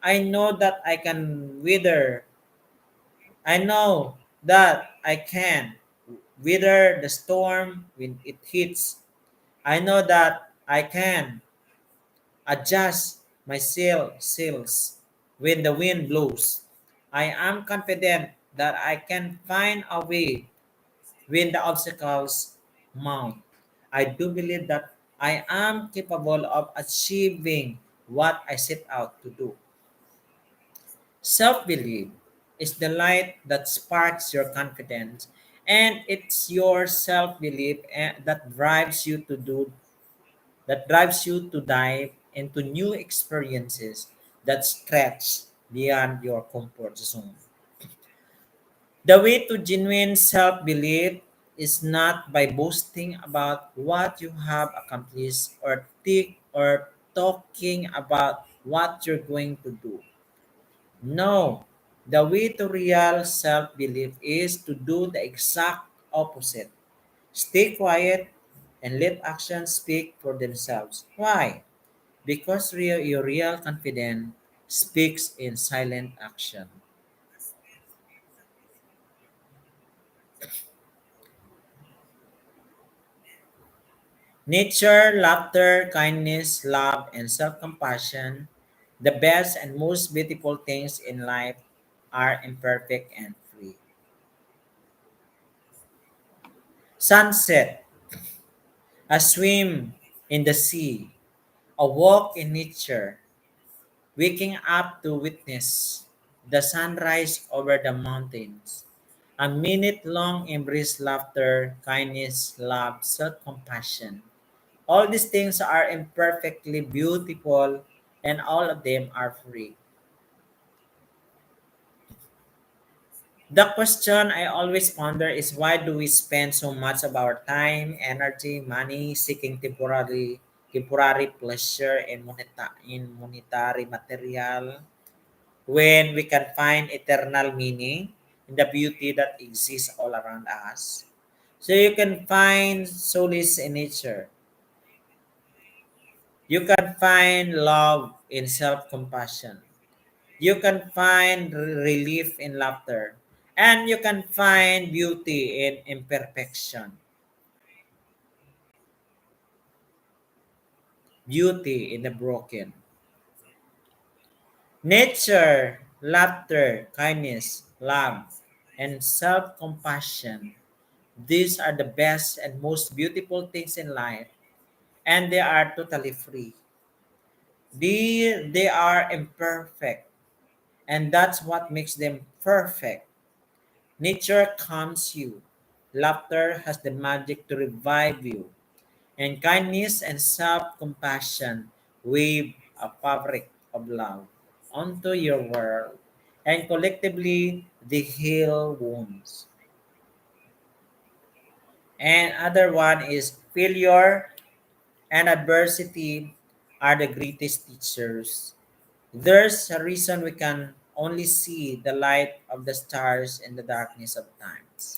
I know that I can weather. I know that I can weather the storm when it hits. I know that I can adjust my sails when the wind blows. I am confident that I can find a way when the obstacles mount. I do believe that I am capable of achieving what I set out to do. Self belief is the light that sparks your confidence, and it's your self belief that drives you to dive into new experiences that stretch beyond your comfort zone. The way to genuine self belief is not by boasting about what you have accomplished or talking about what you're going to do. No, the way to real self belief is to do the exact opposite. Stay quiet and let actions speak for themselves. Why? Because your real confidence speaks in silent action. Nature, laughter, kindness, love, and self compassion, the best and most beautiful things in life, are imperfect and free. Sunset, a swim in the sea, a walk in nature, waking up to witness the sunrise over the mountains, a minute long embrace laughter, kindness, love, self compassion. All these things are imperfectly beautiful and all of them are free. The question I always ponder is why do we spend so much of our time, energy, money seeking temporary pleasure in monetary material when we can find eternal meaning in the beauty that exists all around us? So you can find solace in nature. You can find love in self-compassion. You can find relief in laughter. And you can find beauty in imperfection, beauty in the broken. Nature, laughter, kindness, love, and self compassion. These are the best and most beautiful things in life, and they are totally free. They are imperfect, and that's what makes them perfect. Nature calms you. Laughter has the magic to revive you. And kindness and self compassion weave a fabric of love onto your world. And collectively, they heal wounds. And other one is failure and adversity. are the greatest teachers. There's a reason we can only see the light of the stars in the darkness of times.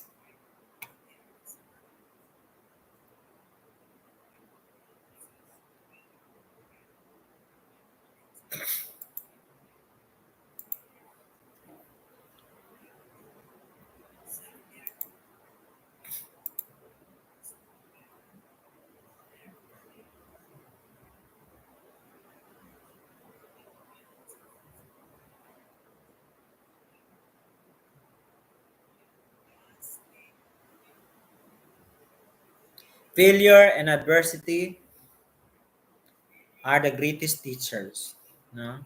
Failure and adversity are the greatest teachers. No?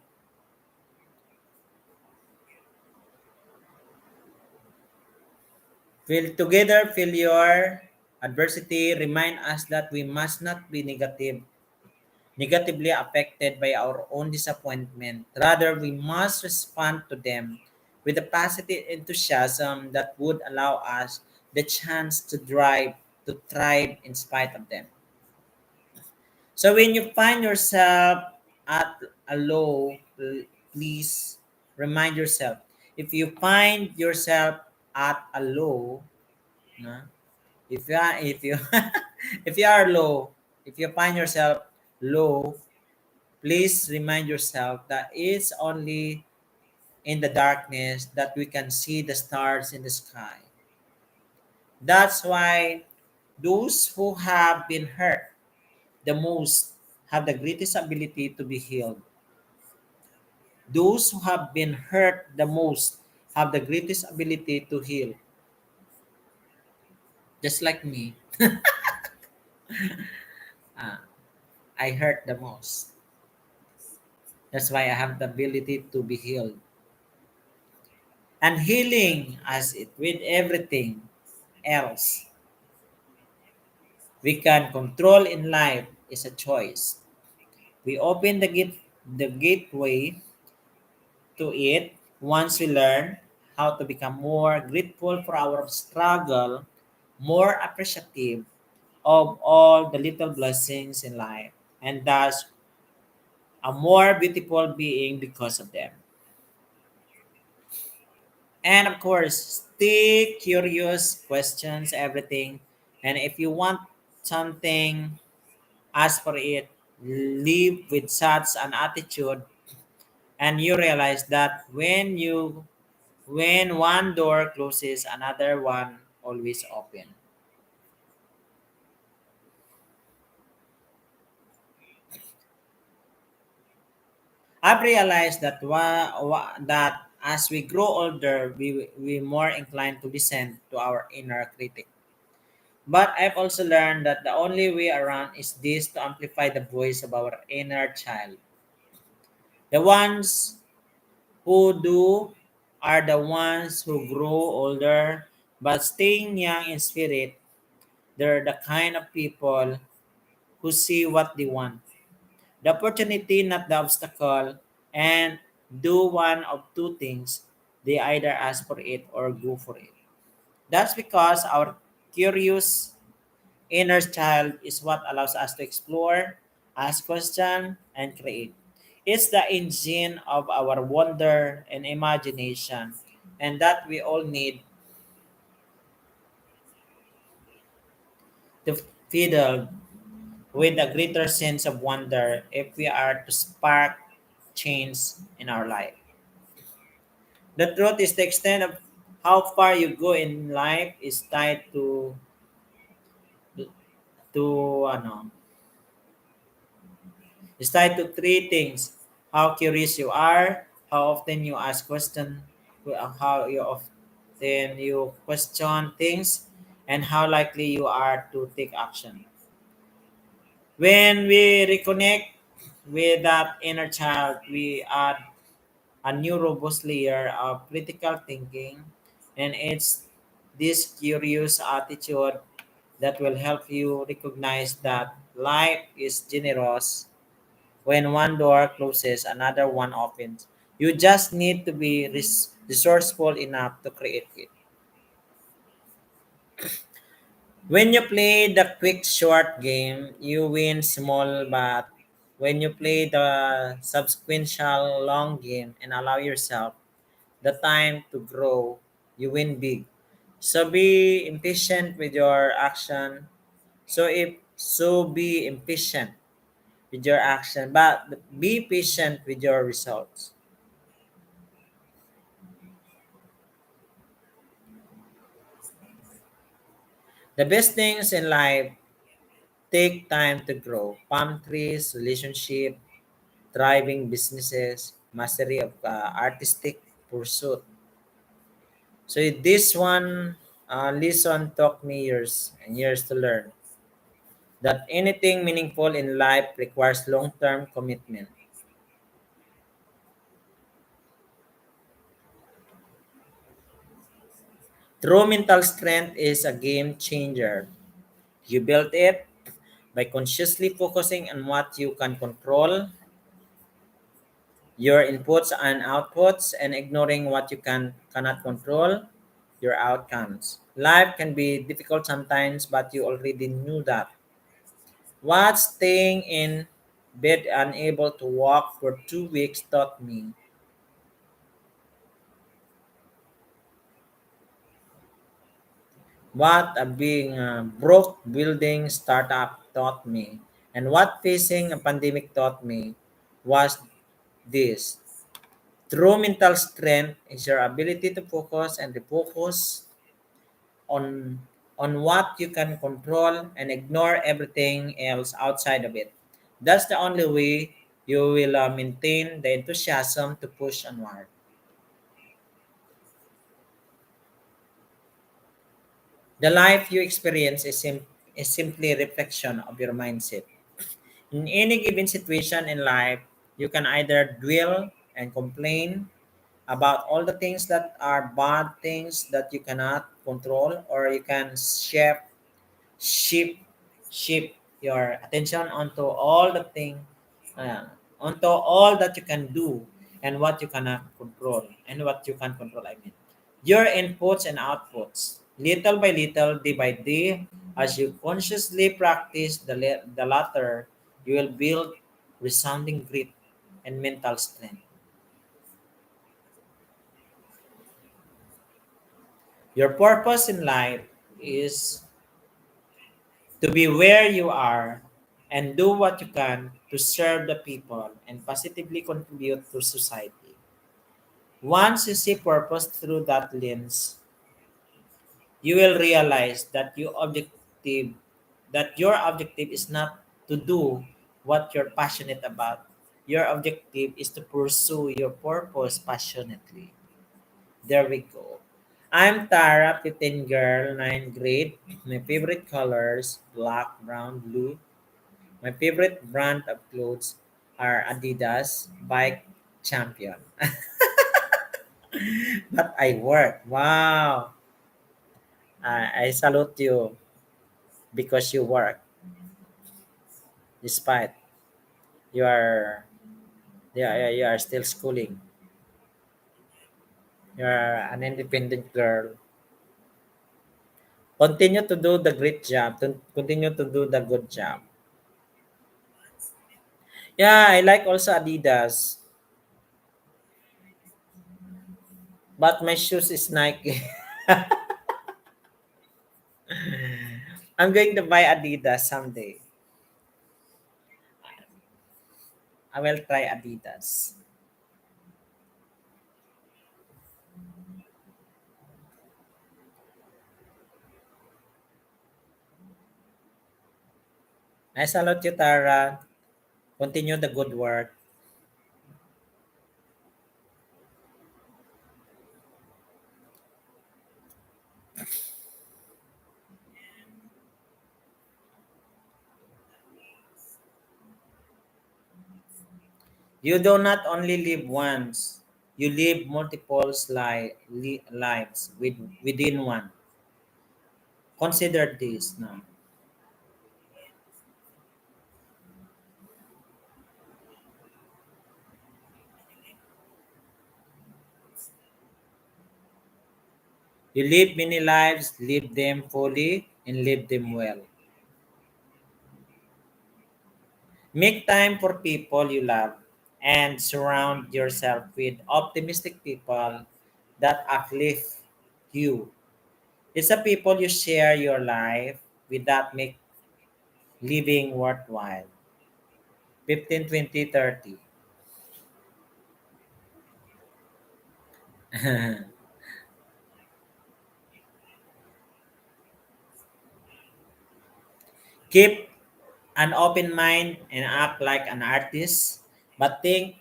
Together, failure, adversity remind us that we must not be negatively affected by our own disappointment. Rather, we must respond to them with a positive enthusiasm that would allow us the chance to thrive in spite of them. So when you find yourself at a low, please remind yourself. If you find yourself at a low, no, if you if you are low, if you find yourself low, please remind yourself that it's only in the darkness that we can see the stars in the sky. That's why those who have been hurt the most have the greatest ability to be healed. Those who have been hurt the most have the greatest ability to heal. Just like me, uh, I hurt the most. That's why I have the ability to be healed. And healing as it with everything else we can control in life is a choice. We open the gateway to it once we learn how to become more grateful for our struggle, more appreciative of all the little blessings in life, and thus a more beautiful being because of them. And of course, stay curious, questions everything. And if you want something, ask for it. Live with such an attitude, and you realize that when one door closes, another one always open. I've realized that as we grow older, we more inclined to listen to our inner critic. But I've also learned that the only way around is this to amplify the voice of our inner child. The ones who do are the ones who grow older but staying young in spirit. They're the kind of people who see what they want. The opportunity, not the obstacle, and do one of two things. They either ask for it or go for it. That's because our curious inner child is what allows us to explore, ask questions, and create. It's the engine of our wonder and imagination, and that we all need to fiddle with a greater sense of wonder if we are to spark change in our life. The truth is the extent of how far you go in life is tied to ano, is tied to three things: how curious you are, how often you ask question, how you often you question things, and how likely you are to take action. When we reconnect with that inner child, we add a new robust layer of critical thinking, and it's this curious attitude that will help you recognize that life is generous. When one door closes, another one opens. You just need to be resourceful enough to create it. When you play the quick short game, you win small but When you play the subsequential long game and allow yourself the time to grow, you win big. So be impatient with your action. Be impatient with your action, but be patient with your results. The best things in life take time to grow. Palm trees, relationship, thriving businesses, mastery of artistic pursuit. So this one lesson took me years and years to learn that anything meaningful in life requires long-term commitment. True mental strength is a game changer. You build it by consciously focusing on what you can control, your inputs and outputs, and ignoring what you cannot control, your outcomes. Life can be difficult sometimes, but you already knew that. What staying in bed unable to walk for 2 weeks taught me, what a being a broke building startup taught me, and what facing a pandemic taught me was this. True mental strength is your ability to focus and refocus on what you can control and ignore everything else outside of it. That's the only way you will maintain the enthusiasm to push onward. The life you experience is simply a reflection of your mindset. In any given situation in life, you can either dwell and complain about all the things that are bad things that you cannot control, or you can shift shift your attention uh, onto all that you can do and what you cannot control, and what you can control, I mean your inputs and outputs, little by little, day by day. As you consciously practice the latter, you will build resounding grit and mental strength. Your purpose in life is to be where you are and do what you can to serve the people and positively contribute to society. Once you see purpose through that lens, you will realize that your objective is not to do what you're passionate about. Your objective is to pursue your purpose passionately. There we go. I'm Tara, 15 girl, 9th grade. My favorite colors, black, brown, blue. My favorite brand of clothes are Adidas Bike Champion. But I work. Wow. I salute you because you work despite you are you are still schooling. You are an independent girl. Continue to do the great job. Continue to do the good job. Yeah, I like also Adidas, but my shoes is Nike. I'm going to buy Adidas someday. I will try Adidas. I salute you, Tara. Continue the good work. You do not only live once, you live multiple lives within one. Consider this now. You live many lives, live them fully, and live them well. Make time for people you love and surround yourself with optimistic people that uplift you. It's the people you share your life with that make living worthwhile. 15, 20, 30. Keep an open mind and act like an artist, but think,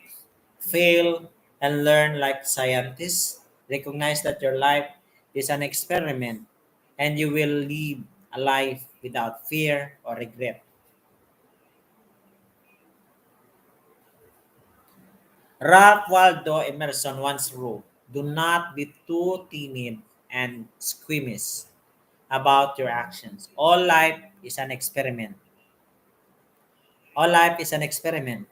fail, and learn like scientists. Recognize that your life is an experiment and you will live a life without fear or regret. Ralph Waldo Emerson once wrote, "Do not be too timid and squeamish about your actions. All life is an experiment. All life is an experiment."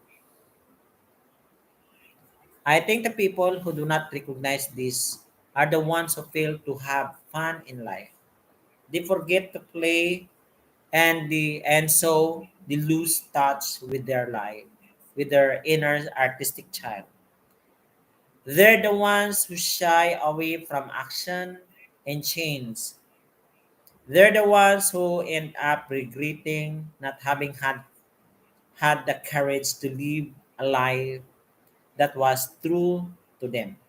I think the people who do not recognize this are the ones who fail to have fun in life. They forget to play and so they lose touch with their life, with their inner artistic child. They're the ones who shy away from action and change. They're the ones who end up regretting not having had the courage to live a life that was true to them.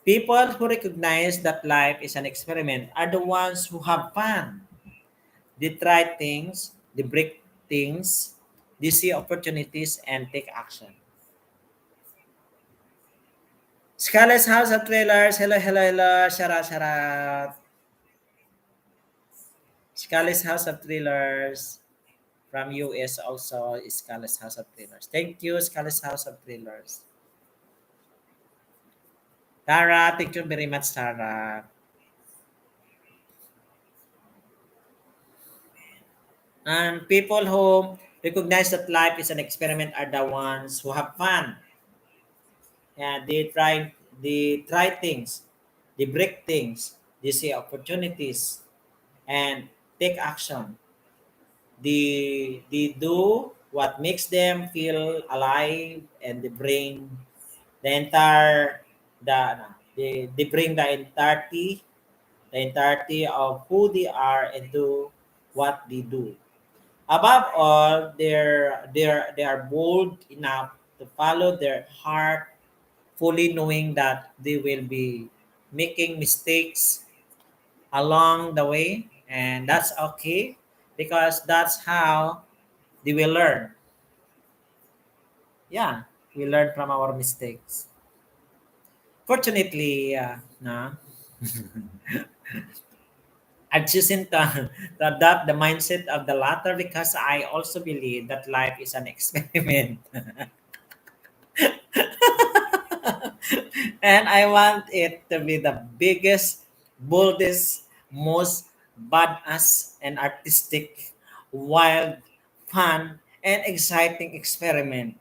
People who recognize that life is an experiment are the ones who have fun. They try things, they break things, they see opportunities and take action. Scarlett's House of Trailers, hello, hello, hello, shout out, shout out. Scarlett's House of Thrillers from US also is Scarlett's House of Thrillers. Thank you, Scarlett's House of Thrillers. Tara, thank you very much, Tara. And people who recognize that life is an experiment are the ones who have fun. Yeah, they try things, they break things, they see opportunities and take action. They do what makes them feel alive and they bring the entire they bring the entirety of who they are into what they do. Above all, they are bold enough to follow their heart, fully knowing that they will be making mistakes along the way, and that's okay because that's how they will learn. Yeah, we learn from our mistakes. Fortunately, no, I'm choosing to adopt the mindset of the latter because I also believe that life is an experiment. And I want it to be the biggest, boldest, most badass and artistic, wild, fun, and exciting experiment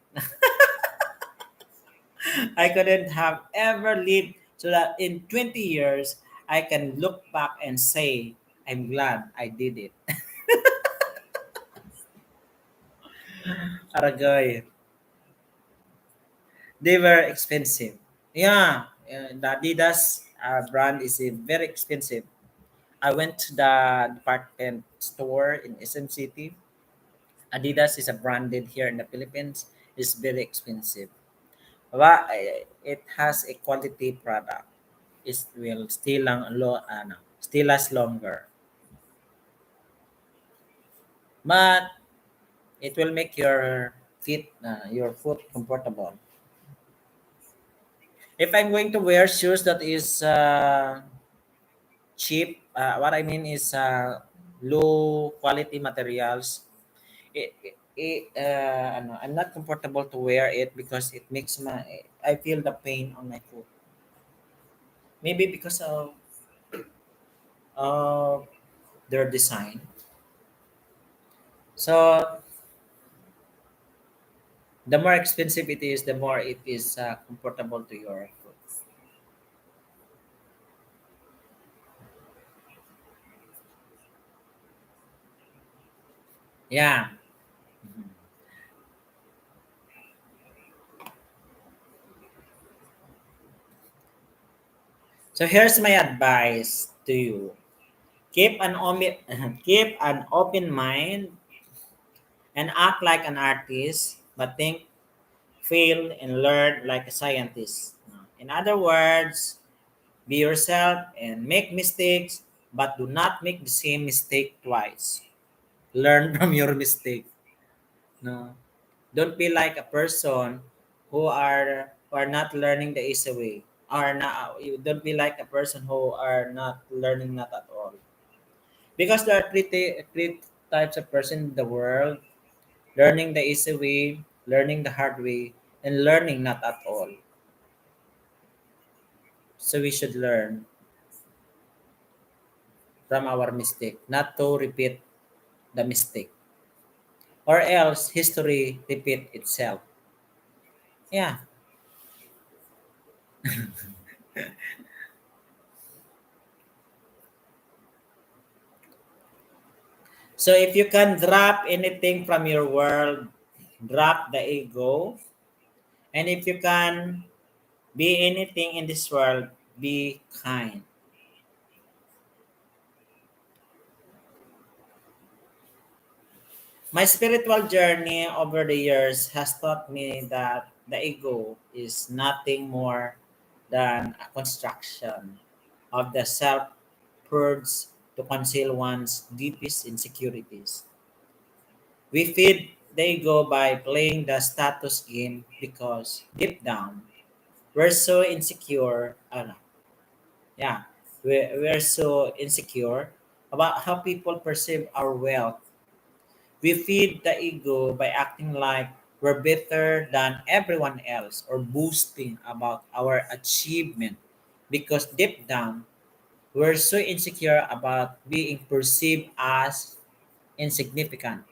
I couldn't have ever lived so that in 20 years I can look back and say, I'm glad I did it. Aragoy. They were expensive. Yeah, the Adidas brand is very expensive. I went to the department store in SM City. Adidas is a branded here in the Philippines. It's very expensive. But it has a quality product. It will still last longer. But it will make your foot comfortable. If I'm going to wear shoes that is cheap, what I mean is low quality materials. I'm not comfortable to wear it because it makes I feel the pain on my foot. Maybe because of their design. So the more expensive it is, the more it is comfortable to your foot. Yeah. So here's my advice to you. Keep an open mind and act like an artist, but think, feel, and learn like a scientist. In other words, be yourself and make mistakes, but do not make the same mistake twice. Learn from your mistake. No, don't be like a person who are not learning the easy way. Are not you don't be like a person who are not learning not at all. Because there are three types of person in the world: learning the easy way, learning the hard way, and learning not at all. So we should learn from our mistake, not to repeat the mistake, or else history repeat itself. Yeah. So if you can drop anything from your world, drop the ego. And if you can be anything in this world, be kind. My spiritual journey over the years has taught me that the ego is nothing more than a construction of the self purged to conceal one's deepest insecurities. We feed the ego by playing the status game because deep down we're so insecure. Yeah, we're so insecure about how people perceive our wealth. We feed the ego by acting like we're better than everyone else or boasting about our achievement because deep down we're so insecure about being perceived as insignificant.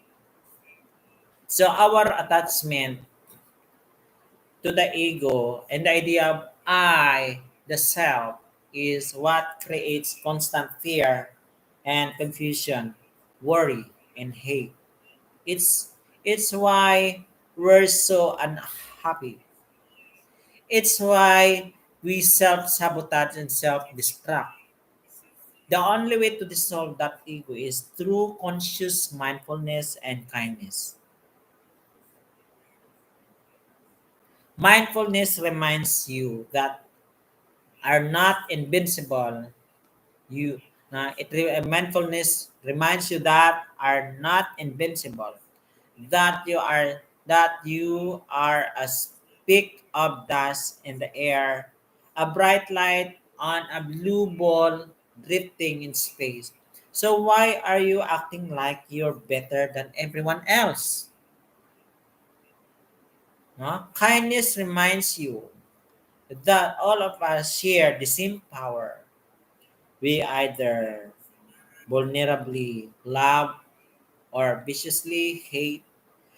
So our attachment to the ego and the idea of I, the self, is what creates constant fear and confusion, worry, and hate. It's it's why we're so unhappy. It's why we self-sabotage and self-destruct. The only way to dissolve that ego is through conscious mindfulness and kindness. Mindfulness reminds you that are not invincible. Mindfulness reminds you that are not invincible, that you are a speck of dust in the air, a bright light on a blue ball drifting in space. So why are you acting like you're better than everyone else? No? Kindness reminds you that all of us share the same power. We either vulnerably love or viciously hate.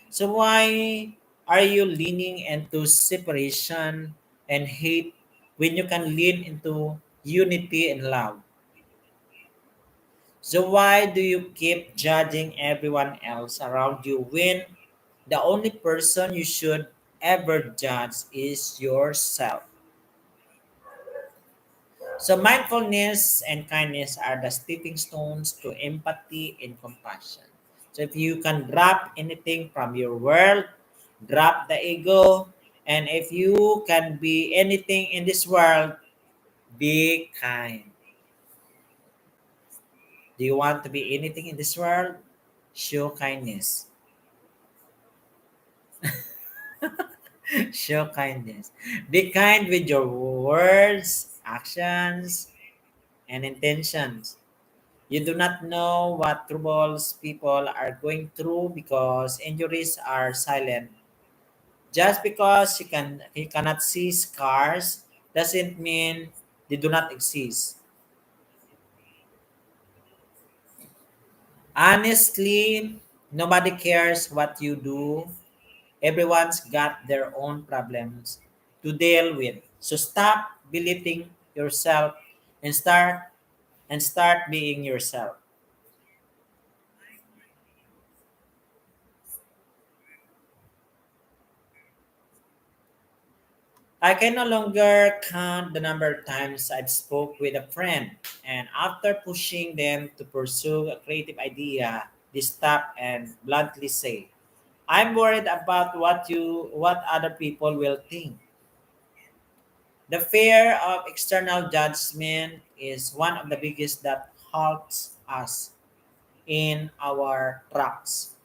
So why are you leaning into separation and hate when you can lean into unity and love? So why do you keep judging everyone else around you when the only person you should ever judge is yourself? So mindfulness and kindness are the stepping stones to empathy and compassion. So if you can drop anything from your world, drop the ego. And if you can be anything in this world, be kind. Do you want to be anything in this world? Show kindness. Show kindness. Be kind with your words, actions, and intentions. You do not know what troubles people are going through because injuries are silent. Just because you cannot see scars doesn't mean they do not exist. Honestly, nobody cares what you do. Everyone's got their own problems to deal with. So stop belittling yourself and start being yourself. I can no longer count the number of times I've spoke with a friend, and after pushing them to pursue a creative idea, they stop and bluntly say, "I'm worried about what other people will think." The fear of external judgment is one of the biggest that halts us in our tracks.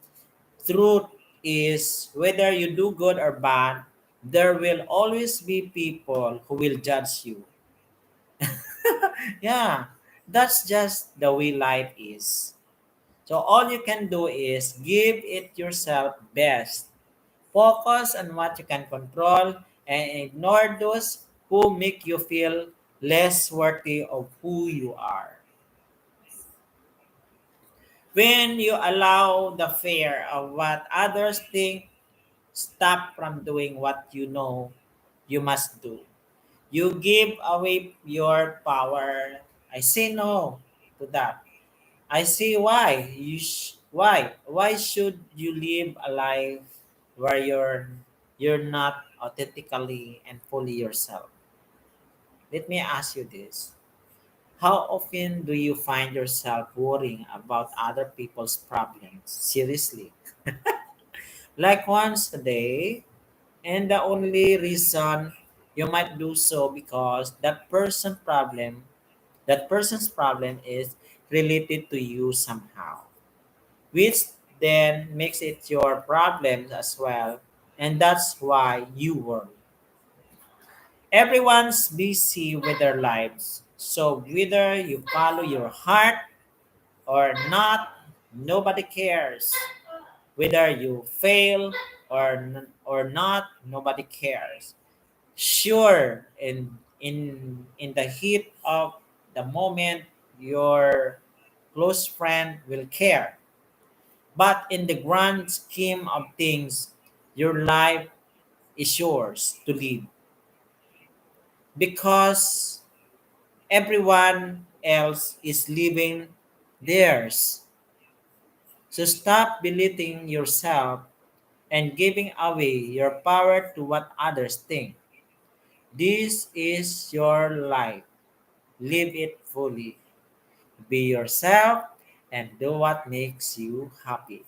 Truth is, whether you do good or bad, there will always be people who will judge you. Yeah, that's just the way life is. So all you can do is give it yourself best. Focus on what you can control and ignore those who make you feel less worthy of who you are. When you allow the fear of what others think stop from doing what you know you must do, you give away your power. I say no to that. I see why. Why should you live a life where you're not authentically and fully yourself? Let me ask you this. How often do you find yourself worrying about other people's problems? Seriously. Like once a day, and the only reason you might do so because that person's problem is related to you somehow, which then makes it your problem as well, and that's why you worry. Everyone's busy with their lives, so whether you follow your heart or not, nobody cares. Whether you fail or not, nobody cares. Sure, in the heat of the moment, your close friend will care. But in the grand scheme of things, your life is yours to live because everyone else is living theirs. So stop belittling yourself and giving away your power to what others think. This is your life. Live it fully. Be yourself and do what makes you happy.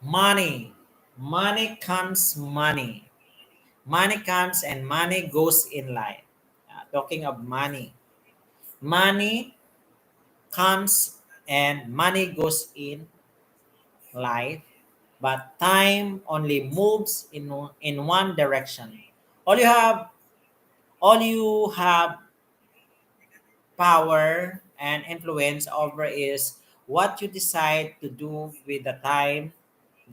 Money. Money comes money. Money comes and money goes in life. Talking of money. Money comes and money goes in life, but time only moves in one direction. All you have all you have power and influence over is what you decide to do with the time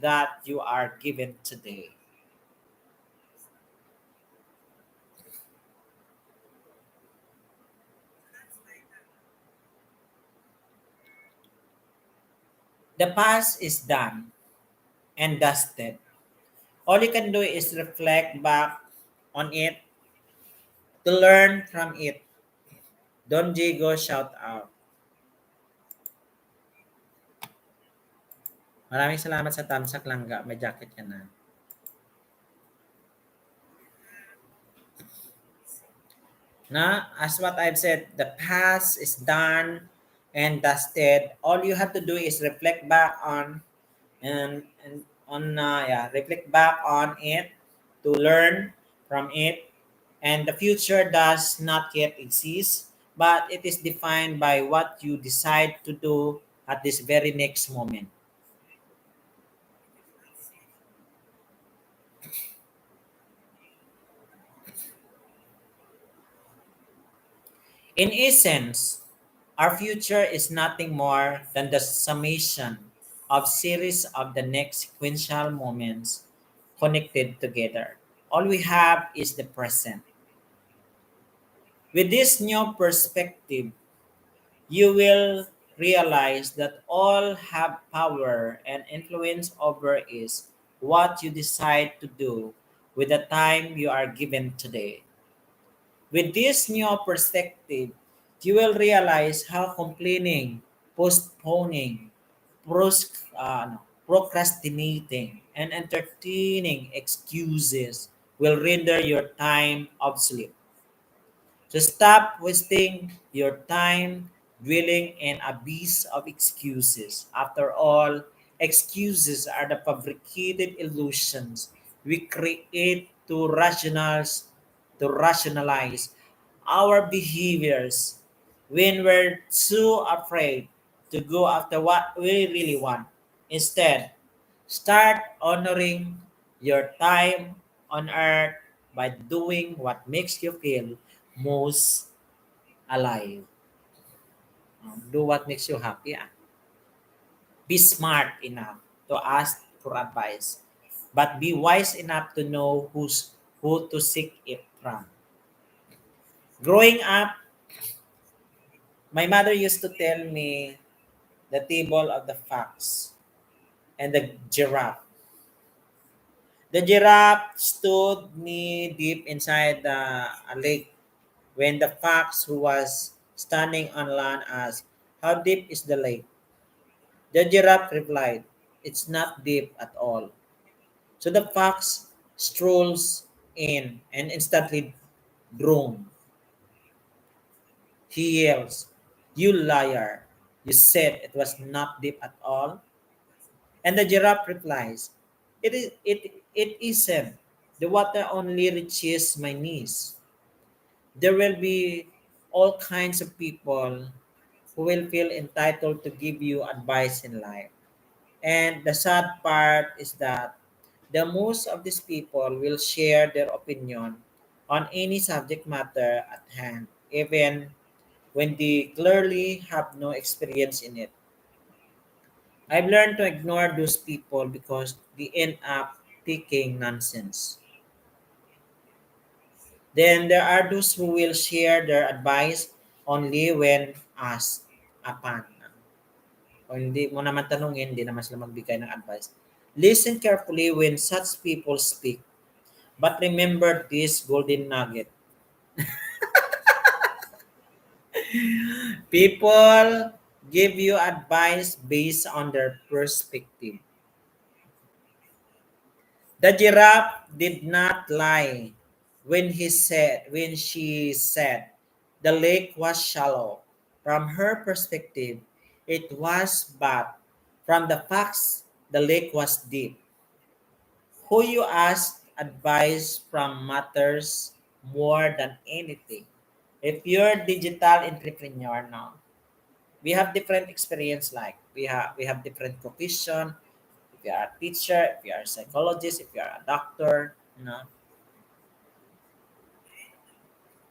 that you are given today. The past is done and dusted. All you can do is reflect back on it to learn from it. Don Diego shout out. Maraming salamat sa tamsak langga. May jacket ka na. As what I've said, the past is done and dusted. All you have to do is reflect back on and on reflect back on it to learn from it. And the future does not yet exist, but it is defined by what you decide to do at this very next moment. In essence, our future is nothing more than the summation of series of the next sequential moments connected together. All we have is the present. With this new perspective, you will realize that all have power and influence over is what you decide to do with the time you are given today. With this new perspective, you will realize how complaining, postponing, procrastinating, and entertaining excuses will render your time obsolete. So stop wasting your time dwelling in a abyss of excuses. After all, excuses are the fabricated illusions we create to rationalize our behaviors when we're too afraid to go after what we really want. Instead, start honoring your time on earth by doing what makes you feel most alive. Do what makes you happy. Be smart enough to ask for advice, but be wise enough to know who to seek it from. Growing up, my mother used to tell me the table of the fox and the giraffe. The giraffe stood knee deep inside a lake when the fox who was standing on land asked, "How deep is the lake?" The giraffe replied, "It's not deep at all." So the fox strolls in and instantly drowned. He yells, "You liar! You said it was not deep at all." And the giraffe replies, it isn't. The water only reaches my knees. There will be all kinds of people who will feel entitled to give you advice in life. And the sad part is that the most of these people will share their opinion on any subject matter at hand, even when they clearly have no experience in it. I've learned to ignore those people because they end up picking nonsense. Then there are those who will share their advice only when asked upon. O hindi mo naman tanungin, hindi naman sila magbigay ng advice. Listen carefully when such people speak. But remember this golden nugget. People give you advice based on their perspective. The giraffe did not lie when she said the lake was shallow. From her perspective, it was, but from the facts, the lake was deep. Who you ask advice from matters more than anything. If you're a digital entrepreneur now, we have different experience, like we have different profession. If you are a teacher, if you are a psychologist, if you are a doctor,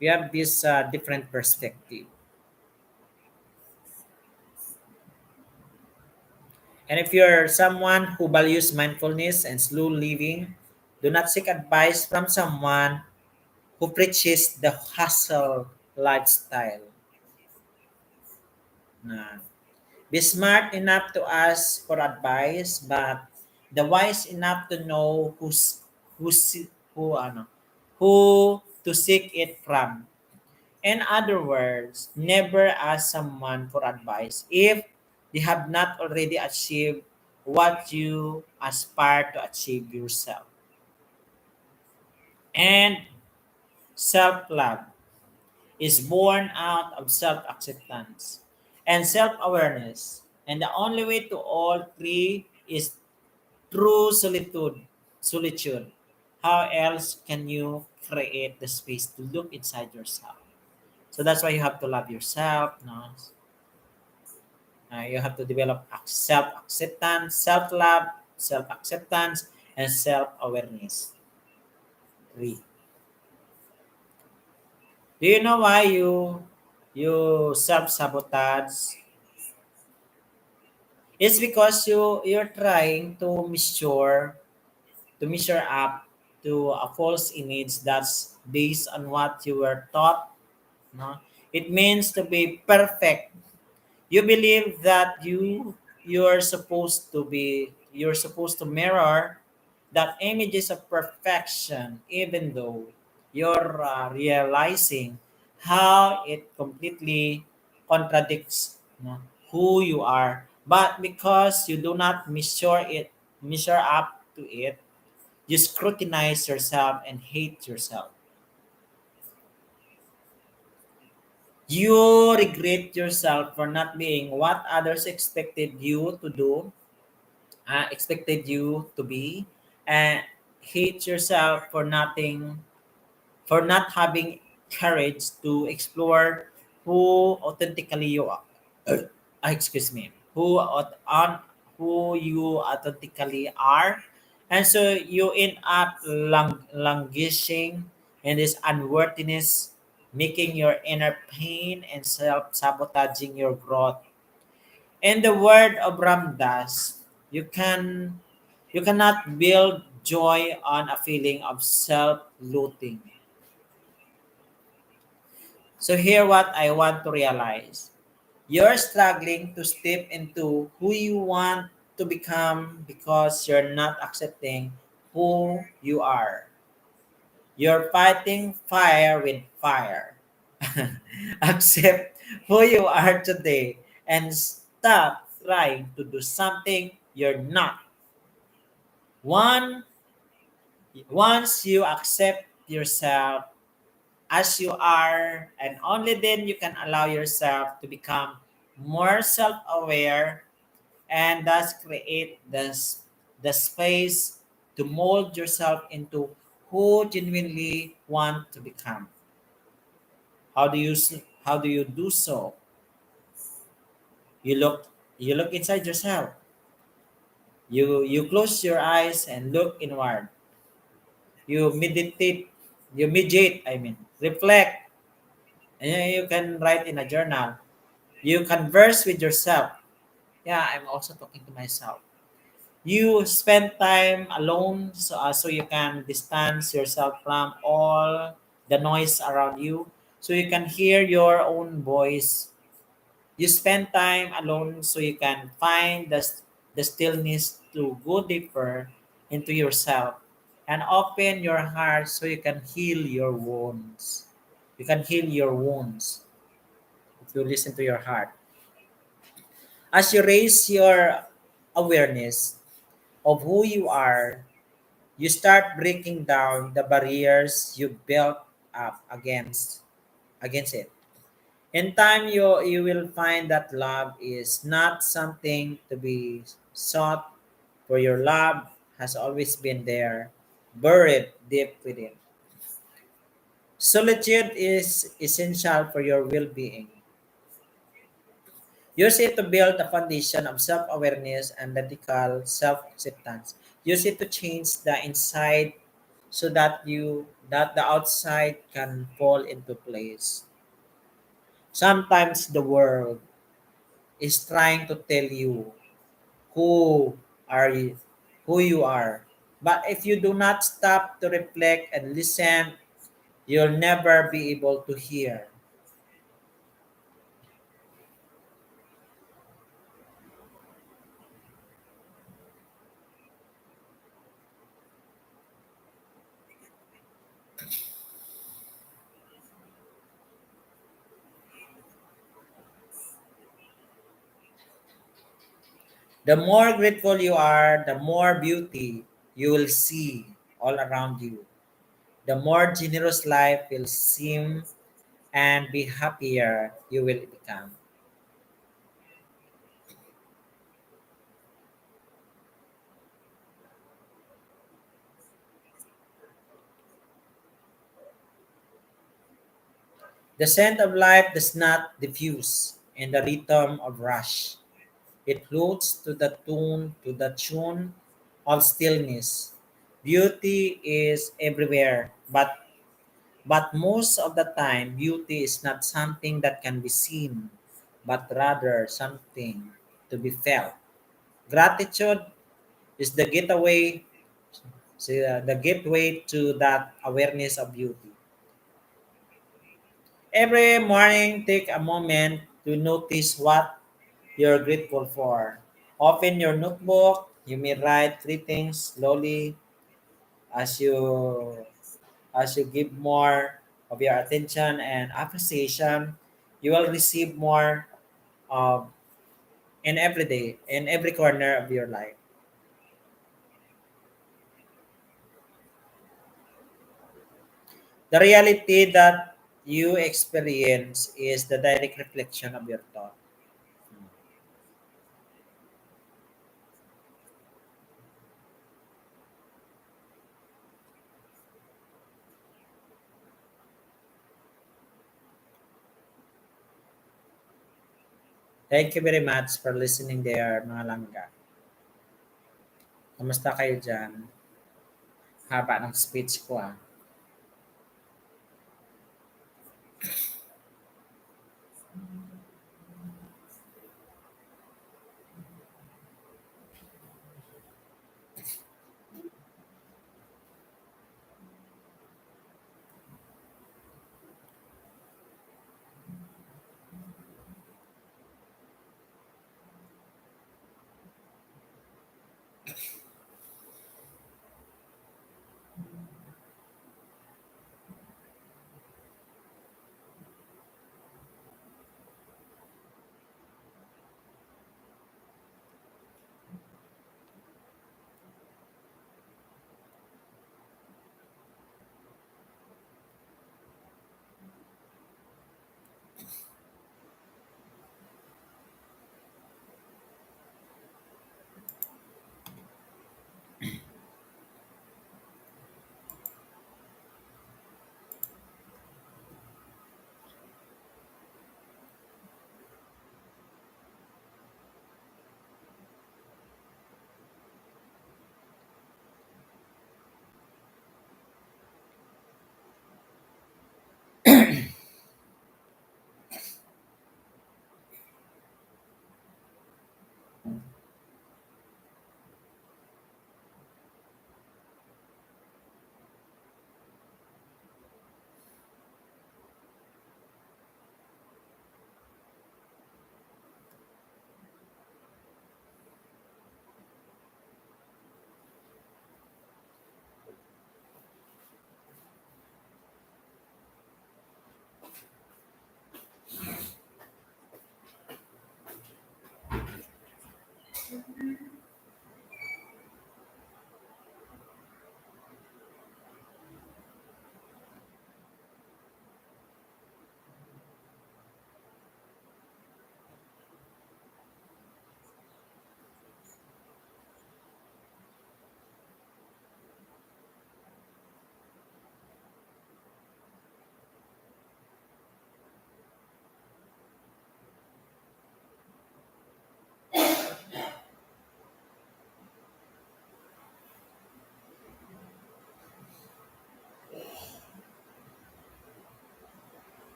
we have this different perspective. And if you're someone who values mindfulness and slow living, do not seek advice from someone who preaches the hustle lifestyle. Na be smart enough to ask for advice, but the wise enough to know who to seek it from. In other words, never ask someone for advice if they have not already achieved what you aspire to achieve yourself. And self love is born out of self acceptance and self awareness. And the only way to all three is true solitude. How else can you create the space to look inside yourself? So that's why you have to love yourself. No? You have to develop self acceptance, self love, self acceptance, and self awareness. Three. Do you know why you self sabotage? It's because you're trying to measure up to a false image that's based on what you were taught. No? It means to be perfect. You believe that you're supposed to mirror that images of perfection, even though you're realizing how it completely contradicts, who you are But because you do not measure up to it, you scrutinize yourself and hate yourself. You regret yourself for not being what others expected you to do, expected you to be, and hate yourself for not having courage to explore who authentically you are. Excuse me, who you authentically are, and so you end up languishing in this unworthiness, making your inner pain and self sabotaging your growth. In the word of Ramdas, you cannot build joy on a feeling of self-loathing. So here what I want to realize. You're struggling to step into who you want to become because you're not accepting who you are. You're fighting fire with fire. Accept who you are today and stop trying to do something you're not. One, once you accept yourself as you are, and only then you can allow yourself to become more self-aware and thus create the space to mold yourself into who genuinely want to become. How do you do so? You look inside yourself. You close your eyes and look inward. You meditate. You meditate. I mean, reflect. And you can write in a journal. You converse with yourself. Yeah, I'm also talking to myself. You spend time alone so you can distance yourself from all the noise around you so you can hear your own voice. You spend time alone so you can find the stillness to go deeper into yourself and open your heart so you can heal your wounds. You can heal your wounds if you listen to your heart. As you raise your awareness of who you are, you start breaking down the barriers you built up against it. In time, you will find that love is not something to be sought, for your love has always been there, buried deep within. Solitude is essential for your well-being. Use it to build a foundation of self-awareness and radical self-acceptance. Use it to change the inside so that the outside can fall into place. Sometimes the world is trying to tell you who are you, who you are. But if you do not stop to reflect and listen, you'll never be able to hear. The more grateful you are, the more beauty you will see all around you. The more generous life will seem and be happier you will become. The scent of life does not diffuse in the rhythm of rush. It floats to the tune of stillness. Beauty is everywhere, but most of the time beauty is not something that can be seen, but rather something to be felt. Gratitude is the gateway to that awareness of beauty. Every morning, take a moment to notice what you're grateful for. Open your notebook. You may write three things slowly as you give more of your attention and appreciation. You will receive more of in every day, in every corner of your life. The reality that you experience is the direct reflection of your thought. Thank you very much for listening there, mga langga. Kamusta kayo dyan? Haba ng speech ko ah.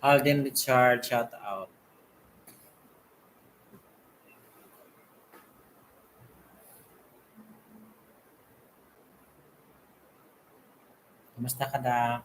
Alden Richard, shout out. Kumusta ka da?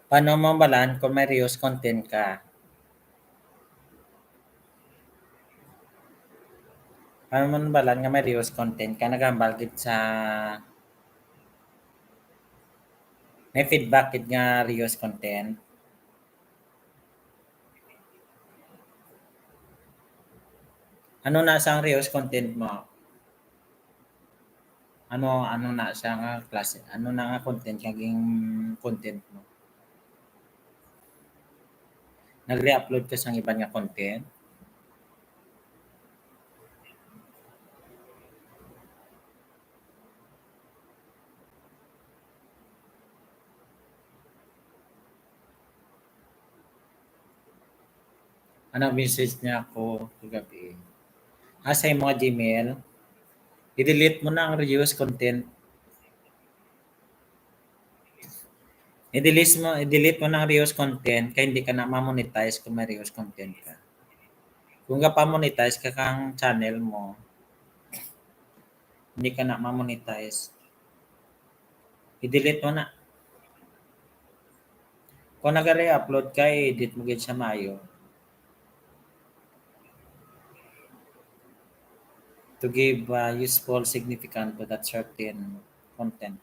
Paano mo balaan kung may reuse content ka? Paano mo balaan nga may reuse content ka? Nagambal gid sa may feedback gid nga reuse content. Ano na sa ang reuse content mo? Ano na siya nga klase? Ano na nga content kaging content mo? Nagre-upload ka sa iba nga content? Ano message niya ako kagabi? Sa mga Gmail, i-delete mo na ang reuse content. I-delete mo na ang reuse content kaya hindi ka na ma-monetize kung may reuse content ka. Kung ka pa-monetize ka kang channel mo, hindi ka na ma-monetize. I-delete mo na. Kung nag-re-upload ka, i-edit mo gid sa mayo to give useful significance to that certain content.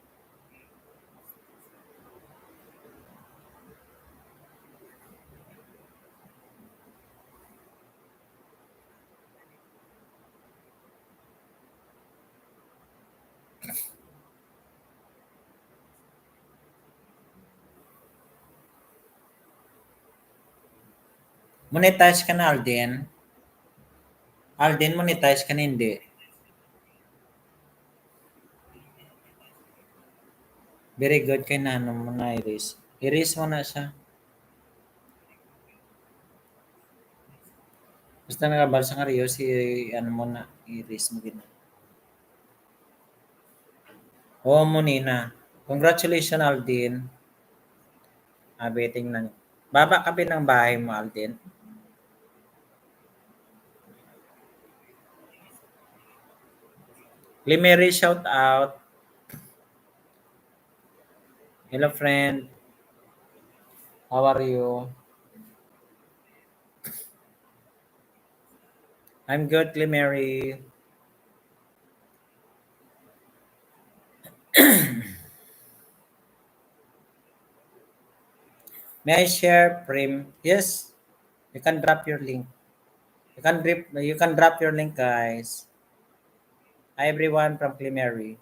Monetize ka na, Alden. Alden, monetize ka na hindi. Very good kay nano mo na erase. Erase mo na siya. Basta nagabal sa karyo, si ano mo na, erase mo gina. Oo mo nina. Congratulations, Alden. Betting na. Baba ka ng bahay mo, Alden. Limeri, shout out. Hello, friend. How are you? I'm good, Limeri. May I share, Prim? Yes, you can drop your link. You can drop your link, guys. Hi, everyone from Limeri.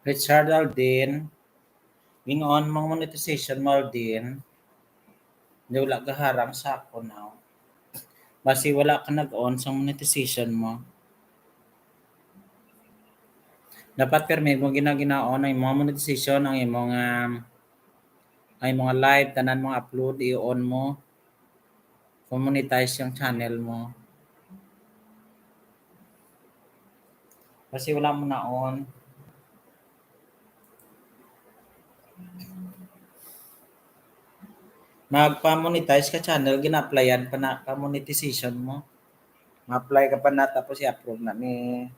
Richard Aldin, ingon mga monetization mo din, di wala gaharang sa ako now. Basi wala ka nag-on sa monetization mo. Dapat permi mo ginaginaon ang mga monetization, ang mga live, tanan mga upload, i-on mo. Kung monetize yung channel mo. Kasi wala mo na on. Nagpa-monetize ka channel, gina-applyan pa na ka monetization mo. Ma-apply ka pa na tapos i-approve na ni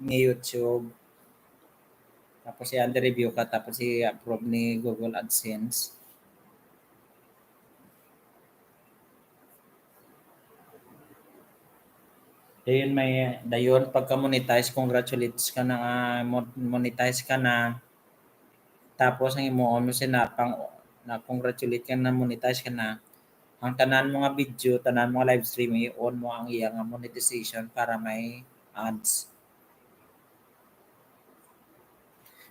YouTube. Tapos i-under review ka tapos i-approve ni Google AdSense. Dayon pagka monetize, congratulates ka na monetize ka na. Tapos ang imo-on mo sinapang na congratulate ka na monetize ka na. Ang tanan mga video, tanan mga live streaming, i-on mo ang iyang monetization para may ads.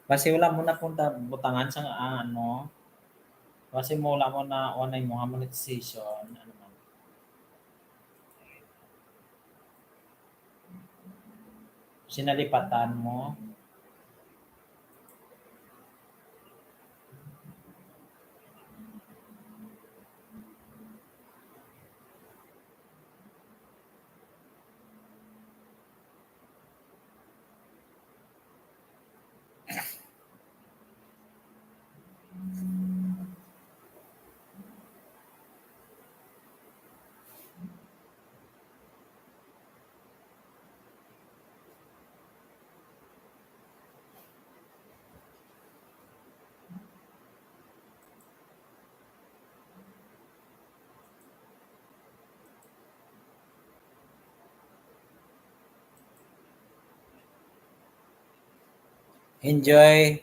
Kasi wala mo na punta butangan sa kasi mo wala mo na on ay mga monetization. Ano man. Sinalipatan mo. Enjoy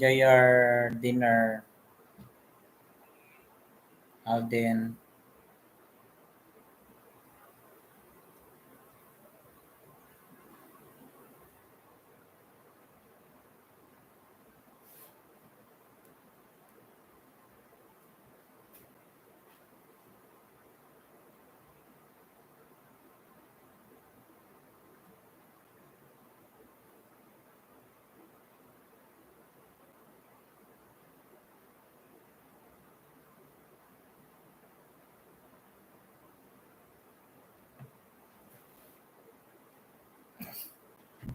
your dinner, Alden.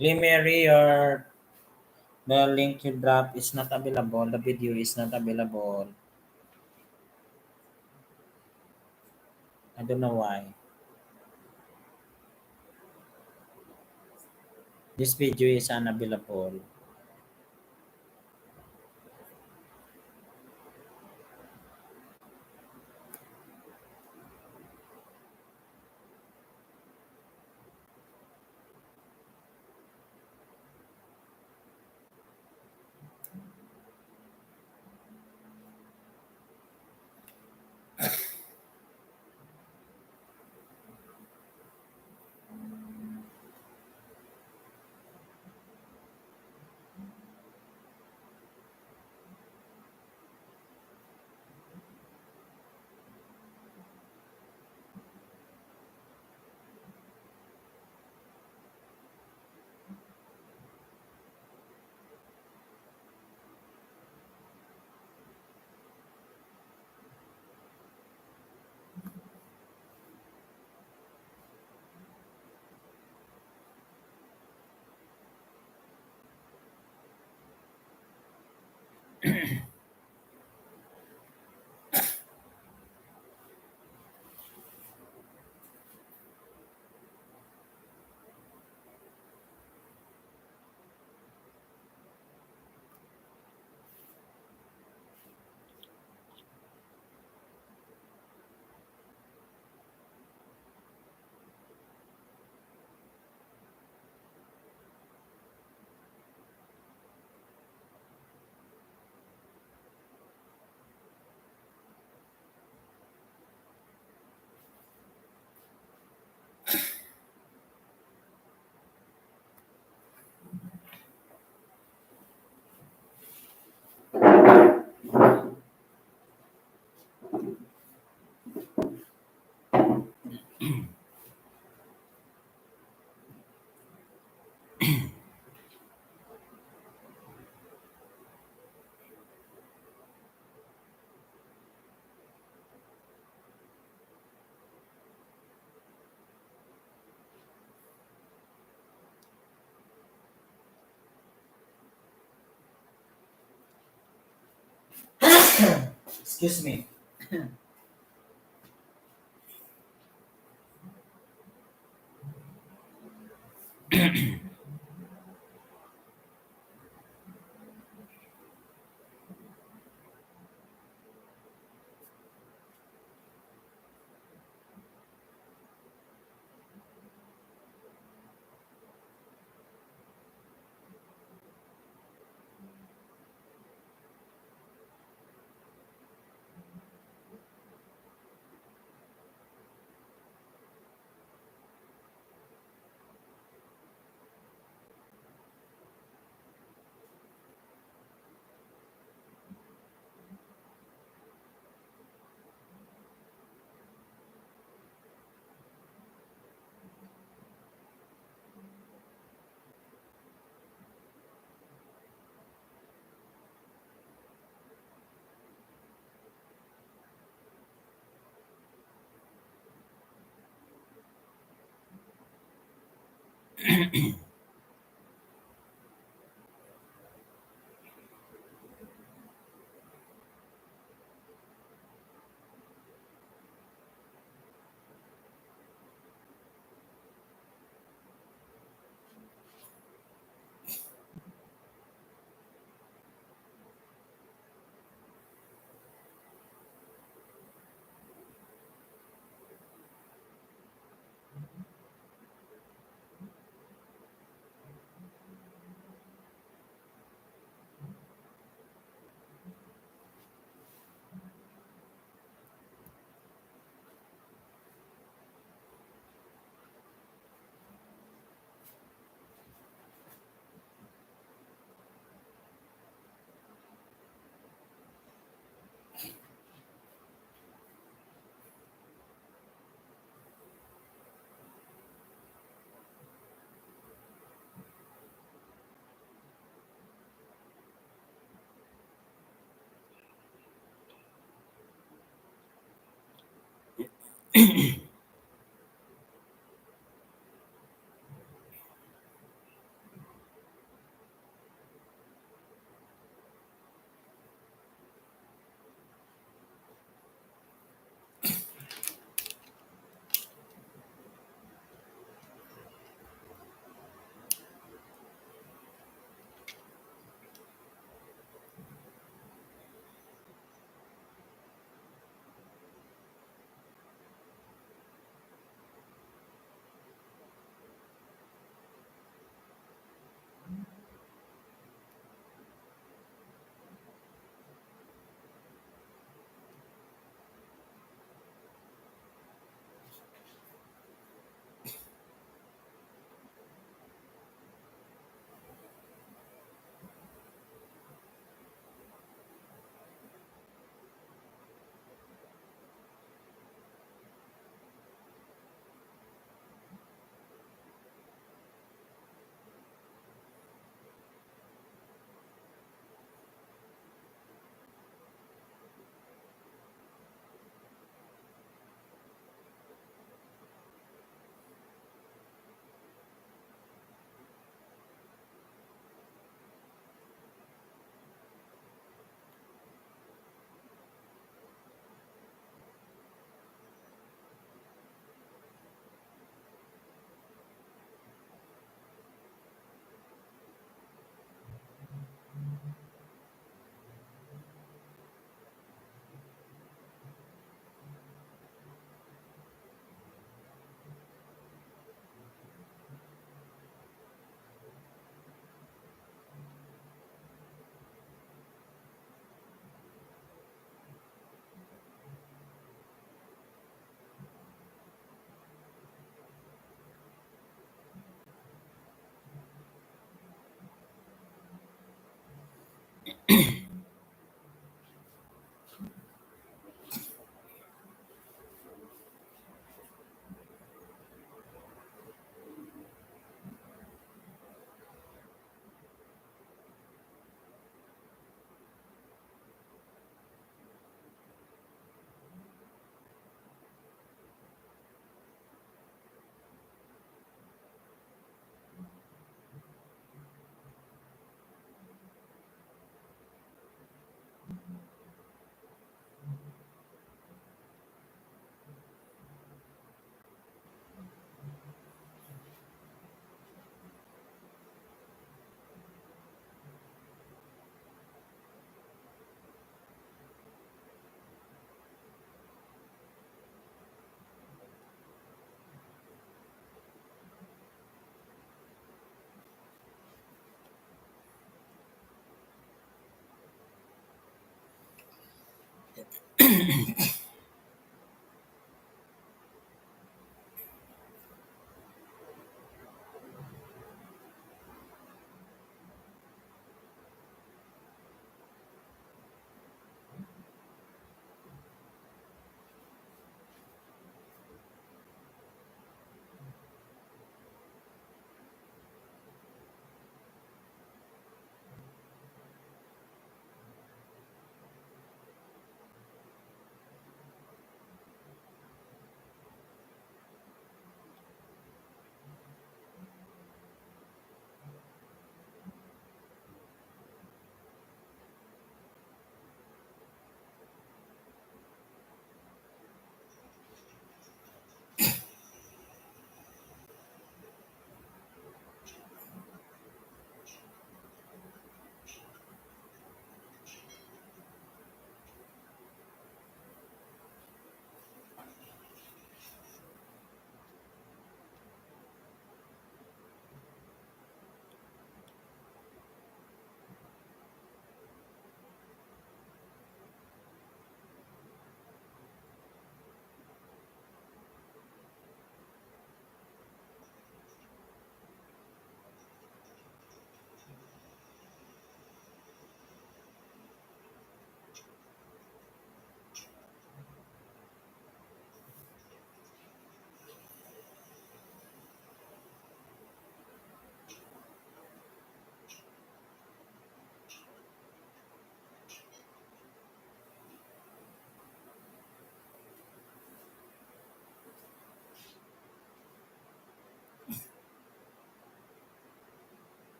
Mary, the link you drop is not available. The video is not available. I don't know why. This video is unavailable. Excuse me.